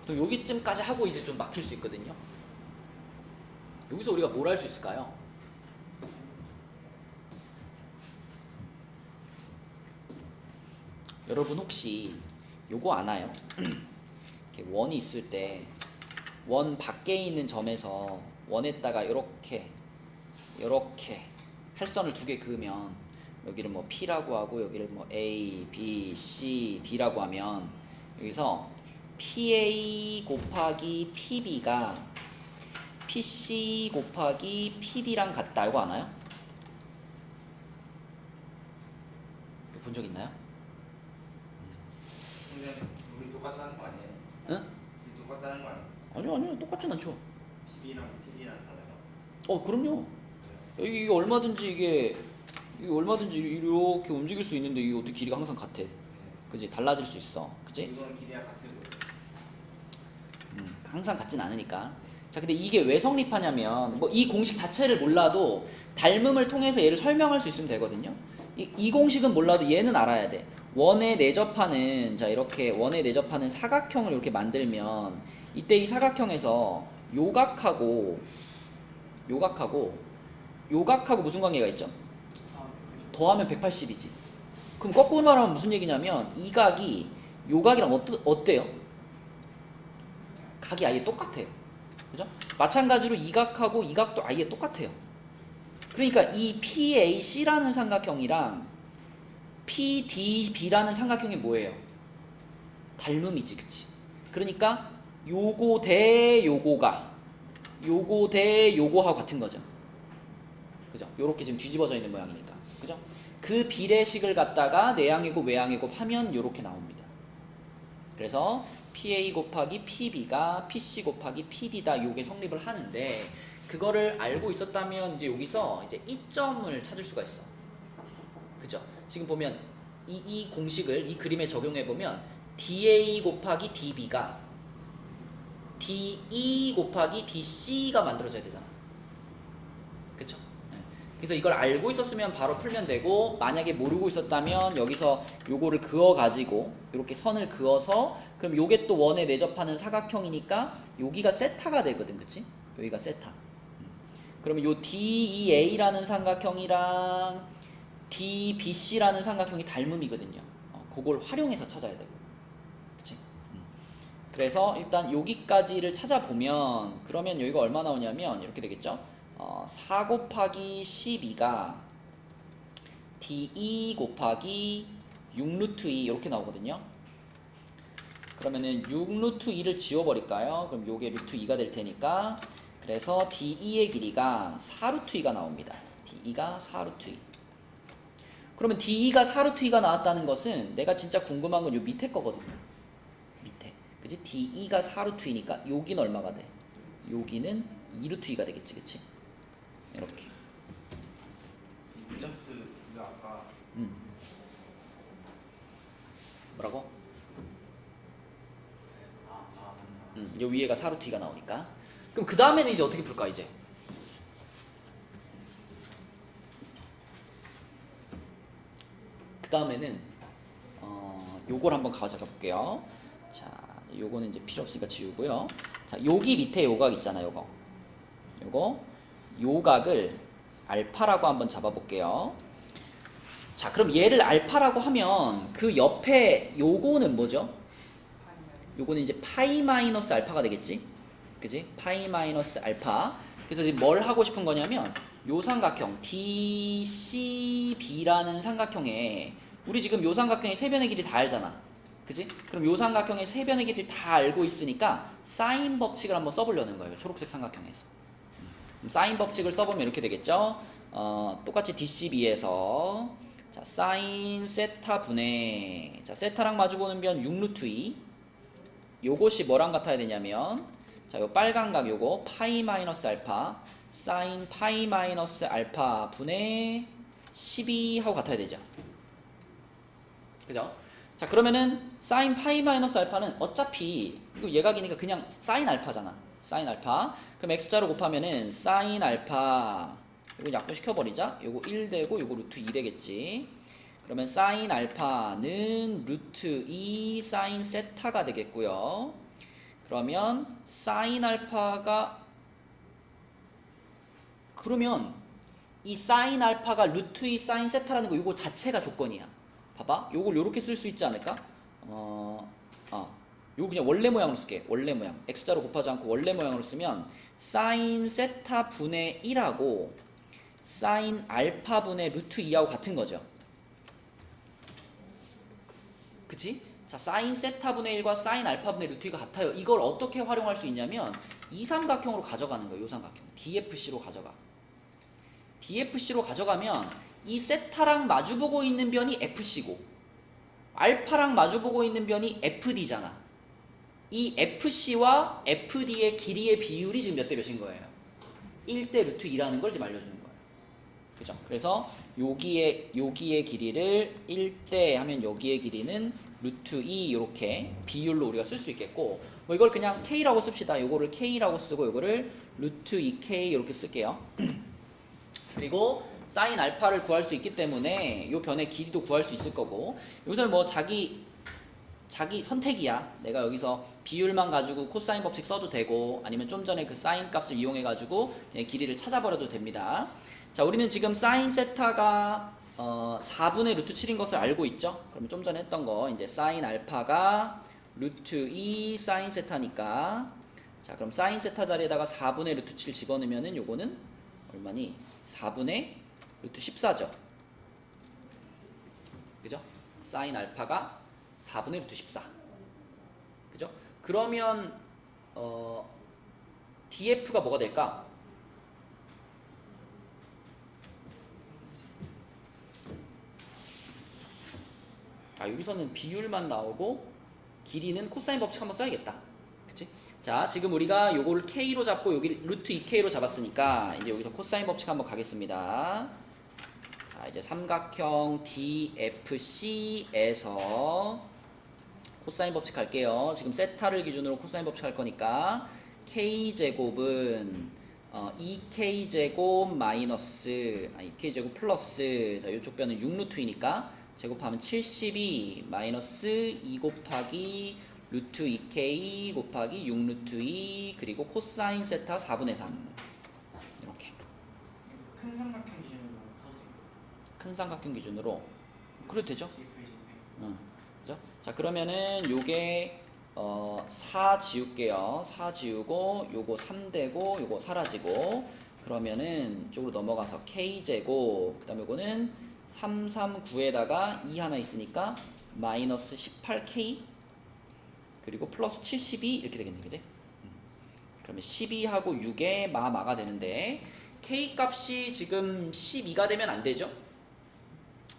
또 여기쯤까지 하고 이제 좀 막힐 수 있거든요. 여기서 우리가 뭘 할 수 있을까요? 여러분 혹시 요거 아나요? 이렇게 원이 있을 때 원 밖에 있는 점에서 원에다가 요렇게 팔선을 두 개 그으면 여기를 뭐 P라고 하고 여기를 뭐 A, B, C, D라고 하면 여기서 PA 곱하기 PB가 PC 곱하기 PD랑 같다. 이거 아나요? 본 적 있나요? 근데 우리 똑같다는 거 아니에요? 응? 우리 똑같다는 거 아니에요? 아니요 똑같진 않죠. TV랑 TV랑 달라요? 그럼요. 이게 얼마든지 이게 얼마든지 이렇게 움직일 수 있는데 이게 어떻게 길이가 항상 같아? 그지? 달라질 수 있어. 그지? 이건 길이가 같아요. 항상 같진 않으니까. 자, 근데 이게 왜 성립하냐면 뭐 이 공식 자체를 몰라도 닮음을 통해서 얘를 설명할 수 있으면 되거든요. 이 공식은 몰라도 얘는 알아야 돼. 원에 내접하는 자 이렇게 원에 내접하는 사각형을 이렇게 만들면 이때 이 사각형에서 요각하고 무슨 관계가 있죠? 더하면 180이지. 그럼 거꾸로 말하면 무슨 얘기냐면 이 각이 요 각이랑 어때요? 각이 아예 똑같아요. 그죠? 마찬가지로 이 각하고 이 각도 아예 똑같아요. 그러니까 이 PAC라는 삼각형이랑 PDB라는 삼각형이 뭐예요? 닮음이지, 그치? 그러니까 요거 대 요거가 요거 대 요거하고 같은 거죠. 그죠? 요렇게 지금 뒤집어져 있는 모양이니까. 그죠? 그 비례식을 갖다가 내항의 곱 외항의 곱 하면 요렇게 나옵니다. 그래서 PA 곱하기 PB가 PC 곱하기 PD다. 요게 성립을 하는데 그거를 알고 있었다면 이제 여기서 이제 이점을 찾을 수가 있어. 그죠? 지금 보면 이 공식을 이 그림에 적용해 보면 DA 곱하기 DB가 DE 곱하기 DC가 만들어져야 되잖아. 그쵸? 그래서 이걸 알고 있었으면 바로 풀면 되고 만약에 모르고 있었다면 여기서 요거를 그어가지고 이렇게 선을 그어서 그럼 요게 또 원에 내접하는 사각형이니까 여기가 세타가 되거든. 그치? 여기가 세타. 그러면 요 DEA라는 삼각형이랑 DBC라는 삼각형이 닮음이거든요. 그걸 활용해서 찾아야 되고. 그치? 그래서 일단 여기까지를 찾아보면 그러면 여기가 얼마 나오냐면 이렇게 되겠죠? 4 곱하기 12가 DE 곱하기 6루트 2 이렇게 나오거든요. 그러면은 6루트 2를 지워버릴까요? 그럼 요게 루트 2가 될 테니까 그래서 DE의 길이가 4루트 2가 나옵니다. DE가 4루트 2. 그러면 DE가 4루트 2가 나왔다는 것은 내가 진짜 궁금한 건 요 밑에 거거든요. 밑에. 그치? DE가 4루트 2니까 여기는 얼마가 돼? 여기는 2루트 2가 되겠지. 그치? 이렇게. 그죠? 그 아까 뭐라고? 요 위에가 4루트 2가 나오니까. 그럼 그 다음에는 이제 어떻게 풀까 이제? 그 다음에는 요걸 한번 가져가 볼게요. 자, 요거는 이제 필요 없으니까 지우고요. 자, 여기 밑에 요각 있잖아요. 요각을 알파라고 한번 잡아볼게요. 자, 그럼 얘를 알파라고 하면 그 옆에 요거는 뭐죠? 요거는 이제 파이 마이너스 알파가 되겠지? 그지? 파이 마이너스 알파. 그래서 지금 뭘 하고 싶은 거냐면 요 삼각형 DCB라는 삼각형에 우리 지금 요 삼각형의 세변의 길이 다 알잖아. 그지? 그럼 요 삼각형의 세변의 길이 다 알고 있으니까 사인 법칙을 한번 써보려는 거예요. 초록색 삼각형에서. 사인 법칙을 써보면 이렇게 되겠죠? 똑같이 DCB에서 자, 사인 세타 분의 자, 세타랑 마주보는 변 6루트 2 요것이 뭐랑 같아야 되냐면 자, 요 빨간 각 요거 파이 마이너스 알파 사인 파이 마이너스 알파 분의 12하고 같아야 되죠. 그죠? 자, 그러면은 사인 파이 마이너스 알파는 어차피 이거 예각이니까 그냥 사인 알파잖아. 사인 알파. 그럼 x자로 곱하면은 사인 알파 이거 약분시켜버리자. 요거 1 되고 요거 루트 2 되겠지. 그러면 사인 알파는 루트 2 사인 세타가 되겠고요. 그러면 사인 알파가 그러면 이 사인 알파가 루트 2 사인 세타라는 거 이거 자체가 조건이야. 봐봐. 요걸 요렇게 쓸 수 있지 않을까? 요거 그냥 원래 모양으로 쓸게. 원래 모양. x자로 곱하지 않고 원래 모양으로 쓰면 사인 세타 분의 1하고 사인 알파 분의 루트 2하고 같은 거죠. 그치? 자, 사인 세타 분의 1과 사인 알파 분의 루트 2가 같아요. 이걸 어떻게 활용할 수 있냐면 이 삼각형으로 가져가는 거예요. 이 삼각형. DFC로 가져가. DFC로 가져가면 이 세타랑 마주보고 있는 변이 FC고 알파랑 마주보고 있는 변이 FD잖아. 이 FC와 FD의 길이의 비율이 지금 몇 대 몇인 거예요? 1대 루트 2라는 걸 지금 알려주는 거예요. 그죠? 그래서 여기의 길이를 1대 하면 여기의 길이는 루트 2 이렇게 비율로 우리가 쓸 수 있겠고 뭐 이걸 그냥 K라고 씁시다. 요거를 K라고 쓰고 요거를 루트 2K 이렇게 쓸게요. 그리고 사인 알파를 구할 수 있기 때문에 요 변의 길이도 구할 수 있을 거고 여기서 뭐 자기 선택이야. 내가 여기서 비율만 가지고 코사인 법칙 써도 되고 아니면 좀 전에 그 사인 값을 이용해 가지고 길이를 찾아버려도 됩니다. 자, 우리는 지금 사인 세타가 4분의 루트 7인 것을 알고 있죠. 그러면 좀 전에 했던 거 이제 사인 알파가 루트 2 사인 세타니까 자, 그럼 사인 세타 자리에다가 4분의 루트 7 집어넣으면은 요거는 얼마니? 4분의 루트 14죠. 그죠? 사인 알파가 4분의 루트 14. 그죠? 그러면 DF가 뭐가 될까? 여기서는 비율만 나오고 길이는 코사인 법칙 한번 써야겠다. 그치? 자, 지금 우리가 요거를 K로 잡고 여기 루트 2K로 잡았으니까 이제 여기서 코사인 법칙 한번 가겠습니다. 자, 이제 삼각형 DFC에서 코사인 법칙 갈게요. 지금 세타를 기준으로 코사인 법칙 할 거니까 K제곱은 2K제곱 마이너스 2K제곱 플러스 자, 요쪽 변은 6루트이니까 제곱하면 72 마이너스 2 곱하기 루트 2K 곱하기 6루트 2 그리고 코사인 세타 4분의 3 이렇게 큰 삼각형 기준으로 써도 돼요. 큰 삼각형 기준으로 그래도 되죠? DF의 제곱에. 그죠? 자, 그러면은 요게 4 지울게요. 4 지우고 요거 3되고 요거 사라지고 그러면은 이쪽으로 넘어가서 K제곱 그 다음에 요거는 339에다가 2 하나 있으니까 마이너스 18K 그리고 플러스 72 이렇게 되겠네. 그지? 그러면 12하고 6에 마가 되는데 K 값이 지금 12가 되면 안 되죠?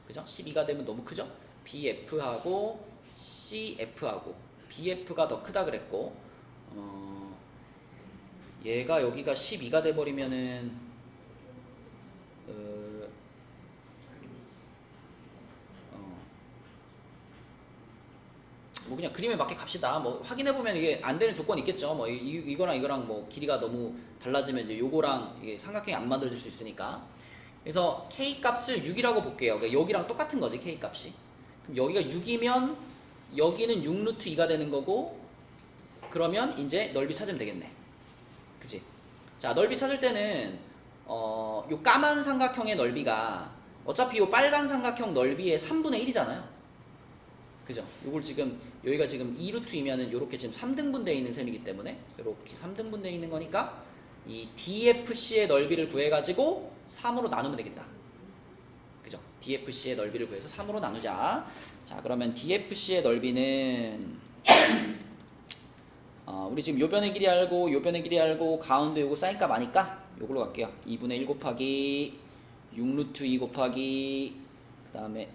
그죠? 12가 되면 너무 크죠? BF하고 CF하고 BF가 더 크다 그랬고 얘가 여기가 12가 돼 버리면은 뭐 그냥 그림에 맞게 갑시다. 뭐 확인해 보면 이게 안 되는 조건이 있겠죠. 뭐 이거랑 이거랑 뭐 길이가 너무 달라지면 이제 요거랑 이게 삼각형이 안 만들어질 수 있으니까. 그래서 K 값을 6이라고 볼게요. 그러니까 여기랑 똑같은 거지 K 값이. 그럼 여기가 6이면 여기는 6루트 2가 되는 거고 그러면 이제 넓이 찾으면 되겠네. 그치? 자, 넓이 찾을 때는 요 까만 삼각형의 넓이가 어차피 요 빨간 삼각형 넓이의 3분의 1이잖아요. 그죠? 요걸 지금 여기가 지금 2루트이면은 요렇게 지금 3등분되어 있는 셈이기 때문에 요렇게 3등분되어 있는 거니까 이 DFC의 넓이를 구해가지고 3으로 나누면 되겠다. 그죠? DFC의 넓이를 구해서 3으로 나누자. 자, 그러면 DFC의 넓이는 우리 지금 요 변의 길이 알고 요 변의 길이 알고 가운데 요거 사인값 아니까 요걸로 갈게요. 2분의 1 곱하기 6루트 2 곱하기 그 다음에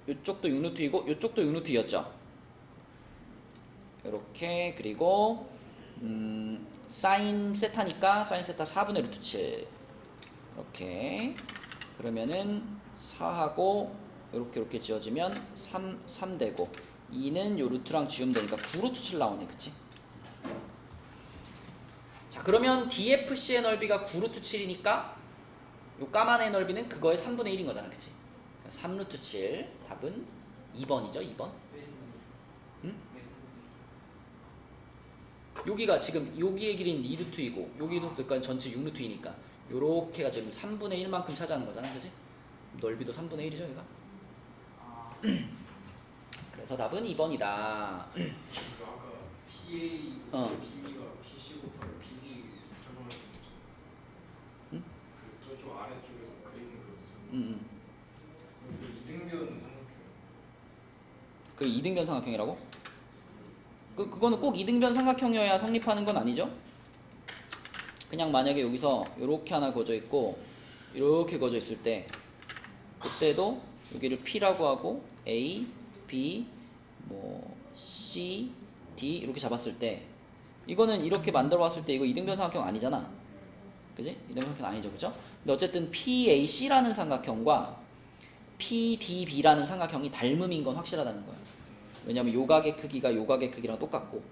요쪽도 6루트이고 요쪽도 6루트였죠. 이렇게 그리고 사인 세타니까 사인 세타 4분의 루트 7 이렇게 그러면은 4하고 이렇게 지어지면 3 되고 2는 요 루트랑 지우면 되니까 9루트 7 나오네. 그치? 자, 그러면 DFC의 넓이가 9루트 7이니까 요 까만의 넓이는 그거의 3분의 1인 거잖아. 그치? 3루트 7 답은 2번이죠. 2번. 왜 3분의 1? 응? 왜 3분의 1? 여기가 지금 여기의 길이는 2루트이고 여기서부터까지 전체 6루트이니까 요렇게가 지금 3분의 1만큼 차지하는 거잖아. 그치? 넓이도 3분의 1이죠. 얘가. 그래서 답은 2번이다. 아까 TA 어. B가 PC 곱하기 PD 설명해 주셨죠. 응? 그 저쪽 아래쪽에서 그림 그려서 음. 그 이등변 삼각형. 그 이등변 삼각형이라고? 그거는 꼭 이등변 삼각형이어야 성립하는 건 아니죠? 그냥 만약에 여기서 이렇게 하나 그어져 있고 이렇게 그어져 있을 때 그때도 여기를 P라고 하고 A, B, 뭐 C, D 이렇게 잡았을 때 이거는 이렇게 만들어 봤을 때 이거 이등변 삼각형 아니잖아. 그지? 이등변 삼각형 아니죠. 그죠? 근데 어쨌든 PAC라는 삼각형과 PDB라는 삼각형이 닮음인 건 확실하다는 거예요. 왜냐면 요각의 크기가 요각의 크기랑 똑같고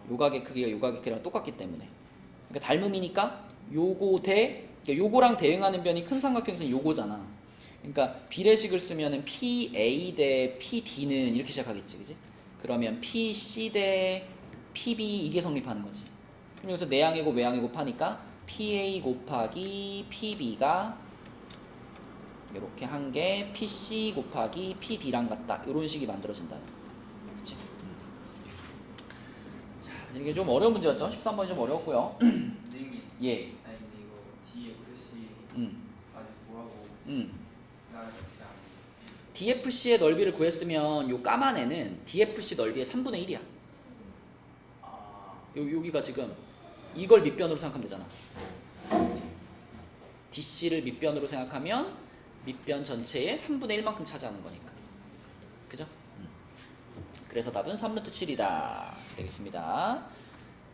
요각의 크기가 요각의 크기랑 똑같기 때문에 그러니까 닮음이니까 그러니까 요거랑 대응하는 변이 큰 삼각형에서는 요거잖아. 그러니까 비례식을 쓰면은 PA 대 PD는 이렇게 시작하겠지, 그지? 그러면 PC 대 PB 이게 성립하는 거지. 그럼 여기서 내항이고 외항이고 파니까 PA 곱하기 PB가 이렇게 한 게 PC 곱하기 PD랑 같다. 이런 식이 만들어진다는 거. 그치? 자, 이게 좀 어려운 문제였죠? 13번이 좀 어려웠고요. 선생님. 예. 아니 근데 이거 DFC 음. 아직 구하고 음. 나는 그냥 DFC의 넓이를 구했으면 요 까만 애는 DFC 넓이의 3분의 1이야. 여기가 지금 이걸 밑변으로 생각하면 되잖아. DC를 밑변으로 생각하면 밑변 전체의 3분의 1만큼 차지하는 거니까. 그죠? 그래서 답은 3루트 7이다. 되겠습니다.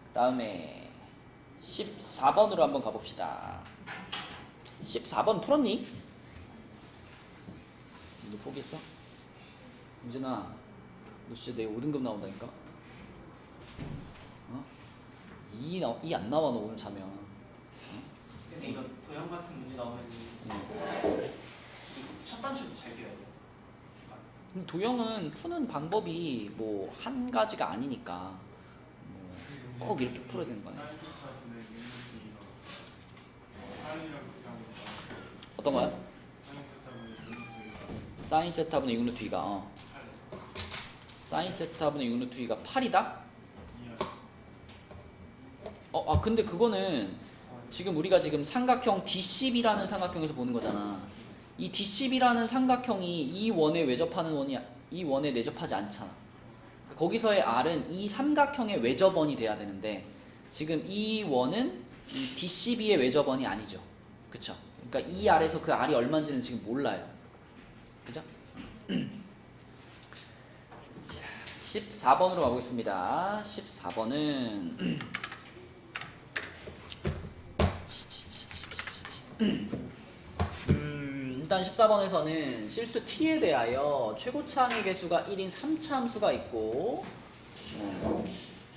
그 다음에 14번으로 한번 가봅시다. 14번 풀었니? 너 포기했어? 윤진아, 너 진짜 내일 5등급 나온다니까? 어? 2 안 나와, 너 오늘 자면. 어? 근데 이거 도형 같은 문제 나오면 첫 단추도 잘 끼워야 돼. 그럼 도형은 푸는 방법이 뭐 한 가지가 아니니까 뭐 꼭 이렇게 풀어야 되는 거 아니야? 어떤 거야? 사인 세타분의 6루트 2가 사인 세타분의 6루트 2가 8이다? 근데 그거는 지금 우리가 지금 삼각형 D10이라는 삼각형에서 보는 거잖아. 이 D10이라는 삼각형이 이 원에 외접하는 원이 이 원에 내접하지 않잖아. 거기서의 R은 이 삼각형의 외접원이 돼야 되는데 지금 이 원은 이 D12의 외접원이 아니죠. 그쵸? 그러니까 이 R에서 그 R이 얼마인지는 지금 몰라요. 그죠? 14번으로 가보겠습니다. 14번은 일단 14번에서는 실수 t에 대하여 최고차항의 개수가 1인 3차 함수가 있고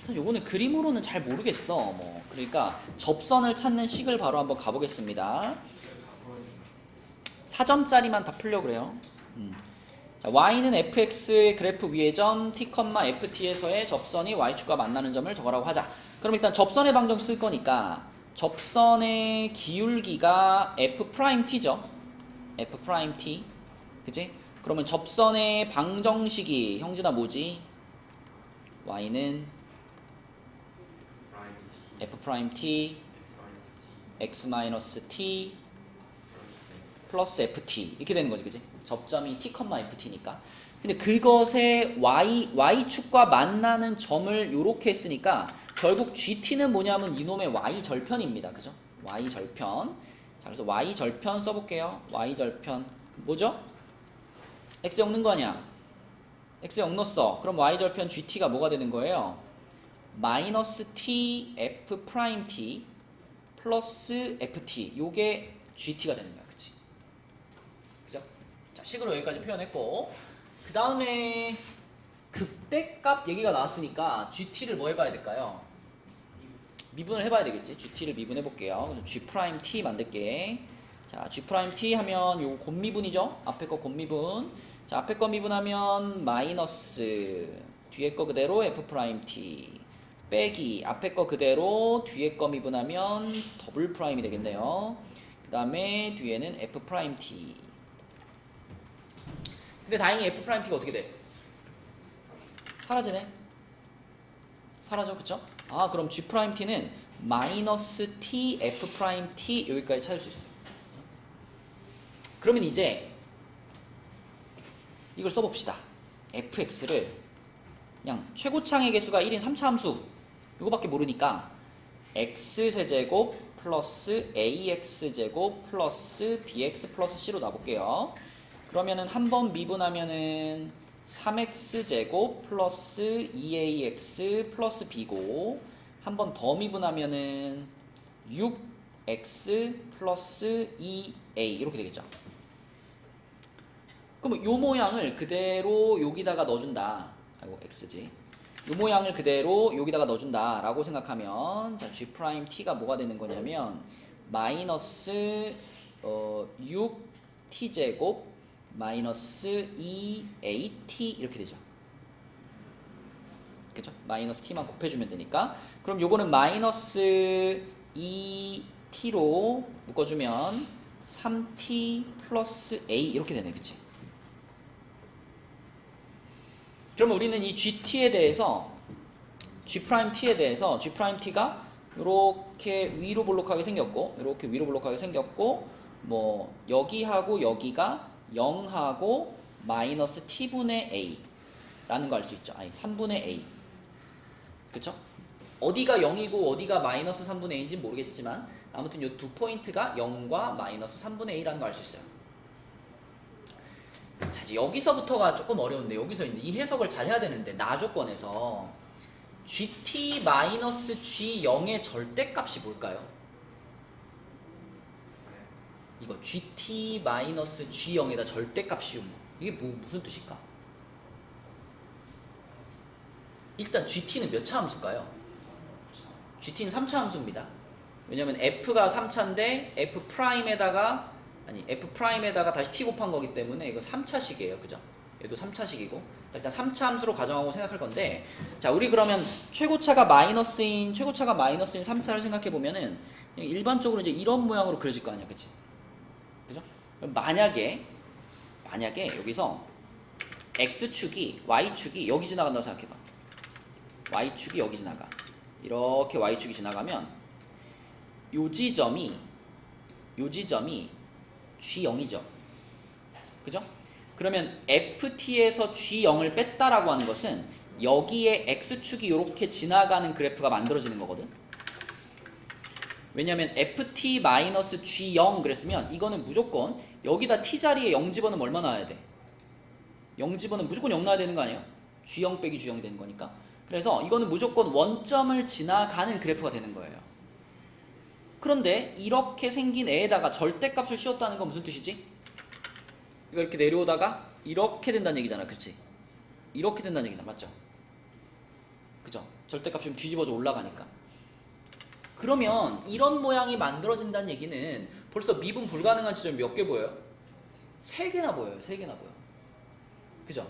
일단 요거는 그림으로는 잘 모르겠어. 그러니까 접선을 찾는 식을 바로 한번 가보겠습니다. 4점짜리만 다 풀려고 그래요. 자, y는 fx의 그래프 위의 점 t, ft에서의 접선이 y축과 만나는 점을 적으라고 하자. 그럼 일단 접선의 방정식 쓸 거니까 접선의 기울기가 f't죠. f't. 그치? 그러면 접선의 방정식이 형진아 뭐지? y는 f't x-t 플러스 ft 이렇게 되는 거지. 그치? 접점이 t, ft니까. 근데 그것의 y축과 만나는 점을 요렇게 했으니까 결국 gt는 뭐냐면 이놈의 y절편입니다. 그죠? y절편. 자, 그래서 y절편 써볼게요. y절편. 뭐죠? x 0 넣은 거 아니야? x 0 넣었어. 그럼 y절편 gt가 뭐가 되는 거예요? 마이너스 t f't 플러스 ft. 요게 gt가 되는 거야. 그치? 그죠? 자, 식으로 여기까지 표현했고 그 다음에 극대값 얘기가 나왔으니까 gt를 뭐 해봐야 될까요? 미분을 해봐야 되겠지. gt를 미분해볼게요. g't 만들게. 자, g't 하면 요 곱미분이죠. 앞에 거 곱미분. 자, 앞에 거 미분하면 마이너스 뒤에 거 그대로 f't 빼기 앞에 거 그대로 뒤에 거 미분하면 더블 프라임이 되겠네요. 그 다음에 뒤에는 f't. 근데 다행히 F'T가 어떻게 돼? 사라지네. 사라져, 그쵸? 아, 그럼 G'T는 마이너스 T, F'T 여기까지 찾을 수 있어요. 그러면 이제 이걸 써봅시다. fx를 그냥 최고창의 개수가 1인 3차 함수 이거밖에 모르니까 x세제곱 플러스 ax제곱 플러스 bx 플러스 c로 놔볼게요. 그러면은 한 번 미분하면은 3x제곱 플러스 2ax 플러스 b고 한 번 더 미분하면은 6x 플러스 2a 이렇게 되겠죠. 그럼 요 모양을 그대로 여기다가 넣어준다. 아이고 x지. 요 모양을 그대로 여기다가 넣어준다 라고 생각하면 자 G'T가 뭐가 되는 거냐면 마이너스 6t제곱 마이너스 2at 이렇게 되죠. 그죠? 마이너스 t만 곱해주면 되니까. 그럼 요거는 마이너스 2t로 묶어주면 3t 플러스 a 이렇게 되네. 그치? 그러면 우리는 이 GT에 대해서 G'T에 대해서 G'T가 이렇게 위로 볼록하게 생겼고 이렇게 위로 볼록하게 생겼고 뭐 여기하고 여기가 0하고 마이너스 t분의 a 라는 거 알 수 있죠. 아니 3분의 a 그쵸? 어디가 0이고 어디가 마이너스 3분의 a인지 모르겠지만 아무튼 이 두 포인트가 0과 마이너스 3분의 a라는 거 알 수 있어요. 자, 이제 여기서부터가 조금 어려운데 여기서 이제 이 해석을 잘 해야 되는데 나 조건에서 GT-G0의 절대값이 뭘까요? 이거 GT-G0에다 절대값이 이게 무슨 뜻일까? 일단 GT는 몇 차 함수일까요? GT는 3차 함수입니다. 왜냐면 F가 3차인데 F'에다가 다시 t 곱한 거기 때문에 이거 3차식이에요. 그죠? 얘도 3차식이고 일단 3차 함수로 가정하고 생각할 건데 자 우리 그러면 최고차가 마이너스인 3차를 생각해 보면은 일반적으로 이제 이런 모양으로 그려질 거 아니야. 그치? 그죠? 그럼 만약에 여기서 x축이 y축이 여기 지나간다고 생각해 봐. y축이 여기 지나가. 이렇게 y축이 지나가면 요 지점이 G0이죠. 그죠? 그러면 FT에서 G0을 뺐다라고 하는 것은 여기에 X축이 이렇게 지나가는 그래프가 만들어지는 거거든. 왜냐면 FT-G0 그랬으면 이거는 무조건 여기다 T 자리에 0 집어넣으면 얼마 나와야 돼? 0 집어넣으면 무조건 0 나와야 되는 거 아니에요? G0 빼기 G0이 되는 거니까. 그래서 이거는 무조건 원점을 지나가는 그래프가 되는 거예요. 그런데 이렇게 생긴 애에다가 절대값을 씌웠다는 건 무슨 뜻이지? 이거 이렇게 내려오다가 이렇게 된다는 얘기잖아. 그치? 이렇게 된다는 얘기잖아. 맞죠? 그죠? 절대값이 좀 뒤집어져 올라가니까. 그러면 이런 모양이 만들어진다는 얘기는 벌써 미분 불가능한 지점이 몇 개 보여요? 3개나 보여요. 3개나 보여. 그죠?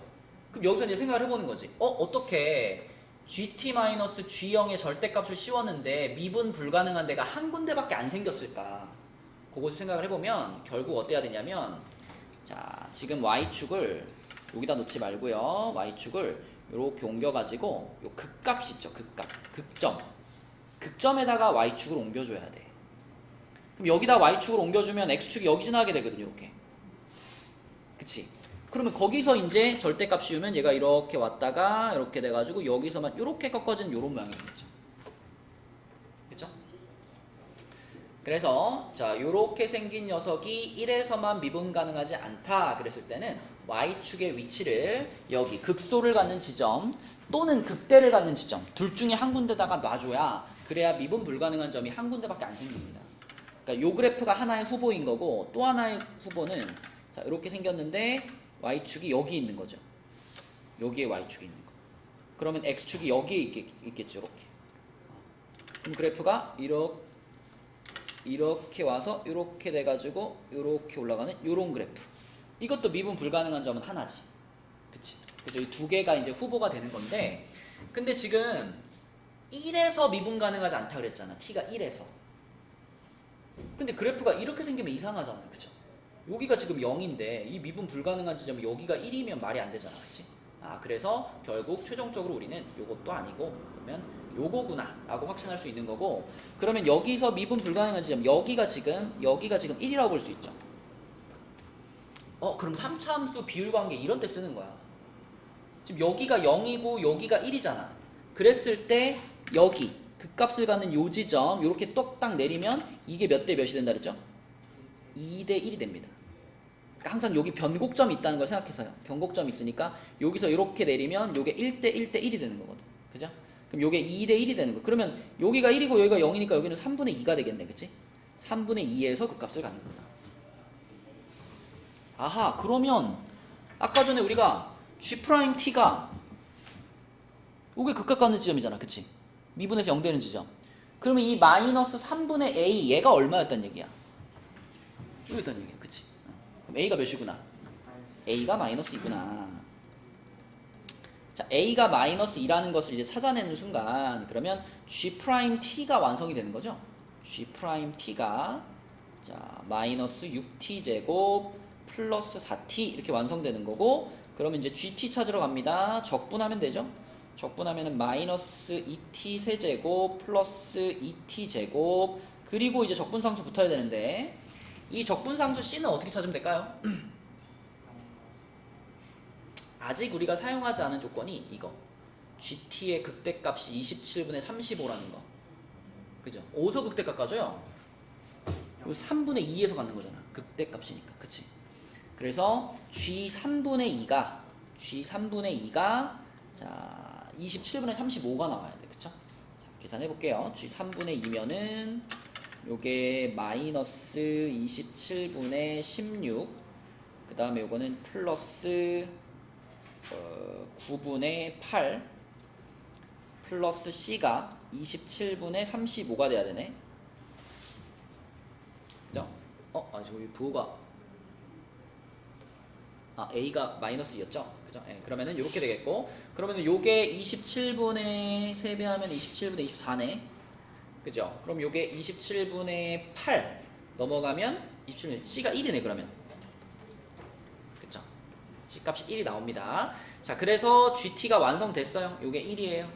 그럼 여기서 이제 생각을 해보는 거지. 어떻게 GT-G0의 절대값을 씌웠는데 미분 불가능한 데가 한 군데밖에 안 생겼을까? 그것을 생각을 해보면 결국 어때야 되냐면 자 지금 Y축을 여기다 놓지 말고요. Y축을 이렇게 옮겨가지고 요 극값이 있죠. 극점에다가 Y축을 옮겨줘야 돼. 그럼 여기다 Y축을 옮겨주면 X축이 여기 지나가게 되거든요. 이렇게. 그치? 그러면 거기서 이제 절대값 씌우면 얘가 이렇게 왔다가 이렇게 돼가지고 여기서만 이렇게 꺾어진 이런 모양이 되겠죠. 그쵸? 그래서 자 이렇게 생긴 녀석이 1에서만 미분 가능하지 않다 그랬을 때는 Y축의 위치를 여기 극소를 갖는 지점 또는 극대를 갖는 지점 둘 중에 한 군데다가 놔줘야 그래야 미분 불가능한 점이 한 군데밖에 안 생깁니다. 그러니까 요 그래프가 하나의 후보인 거고 또 하나의 후보는 자 이렇게 생겼는데 Y축이 여기 있는 거죠. 여기에 Y축이 있는 거. 그러면 X축이 여기에 있겠죠. 이렇게. 그럼 그래프가 이렇게 와서 이렇게 돼가지고 이렇게 올라가는 이런 그래프. 이것도 미분 불가능한 점은 하나지. 그치? 그죠? 이 두 개가 이제 후보가 되는 건데 근데 지금 1에서 미분 가능하지 않다 그랬잖아. t가 1에서. 근데 그래프가 이렇게 생기면 이상하잖아요. 그죠? 여기가 지금 0인데 이 미분 불가능한 지점이 여기가 1이면 말이 안 되잖아, 그렇지? 그래서 결국 최종적으로 우리는 요것도 아니고 그러면 요거구나 라고 확신할 수 있는 거고, 그러면 여기서 미분 불가능한 지점 여기가 지금 1이라고 볼 수 있죠. 그럼 3차 함수 비율 관계 이런 때 쓰는 거야. 지금 여기가 0이고 여기가 1이잖아. 그랬을 때 여기 극값을 갖는 요 지점 요렇게 똑딱 내리면 이게 몇 대 몇이 된다 그랬죠? 2대 1이 됩니다. 그러니까 항상 여기 변곡점이 있다는 걸 생각해서요. 변곡점이 있으니까 여기서 이렇게 내리면 요게 1대 1대 1이 되는 거거든. 그죠? 그럼 요게 2대 1이 되는 거. 그러면 여기가 1이고 여기가 0이니까 여기는 3분의 2가 되겠네. 그치? 3분의 2에서 그 값을 갖는 거다. 아하, 그러면 아까 전에 우리가 G'T가 요게 극값 갖는 지점이잖아. 그치? 미분에서 0 되는 지점. 그러면 이 마이너스 3분의 A 얘가 얼마였단 얘기야? 이거였단 얘기야. 그치? 그럼 A가 몇이구나? A가 마이너스 2구나. 자, A가 마이너스 2라는 것을 이제 찾아내는 순간 그러면 G'T가 완성이 되는 거죠. G'T가 자 마이너스 6t 제곱 플러스 4t 이렇게 완성되는 거고, 그러면 이제 GT 찾으러 갑니다. 적분하면 되죠. 적분하면은 마이너스 2t 세제곱 플러스 2t 제곱, 그리고 이제 적분상수 붙어야 되는데 이 적분상수 C는 어떻게 찾으면 될까요? 아직 우리가 사용하지 않은 조건이 이거 GT의 극대값이 27분의 35라는 거. 그죠? 5서 극대값 가져요. 요 3분의 2에서 갖는 거잖아. 극대값이니까. 그치? 그래서 G 3분의 2가 자 27분의 35가 나와야 돼. 그쵸? 자, 계산해 볼게요. G 3분의 2면은 요게 마이너스 27분의 16, 그 다음에 요거는 플러스 9분의 8 플러스 C가 27분의 35가 돼야 되네. 그죠? 저기 부호가 A가 마이너스 2였죠? 그죠? 예, 그러면은 요렇게 되겠고, 그러면은 요게 27분의 3배하면 27분의 24네. 그죠? 그럼 요게 27분의 8 넘어가면 27분의 C가 1이네. 그러면 그쵸? C값이 1이 나옵니다. 자, 그래서 GT가 완성됐어요. 요게 1이에요.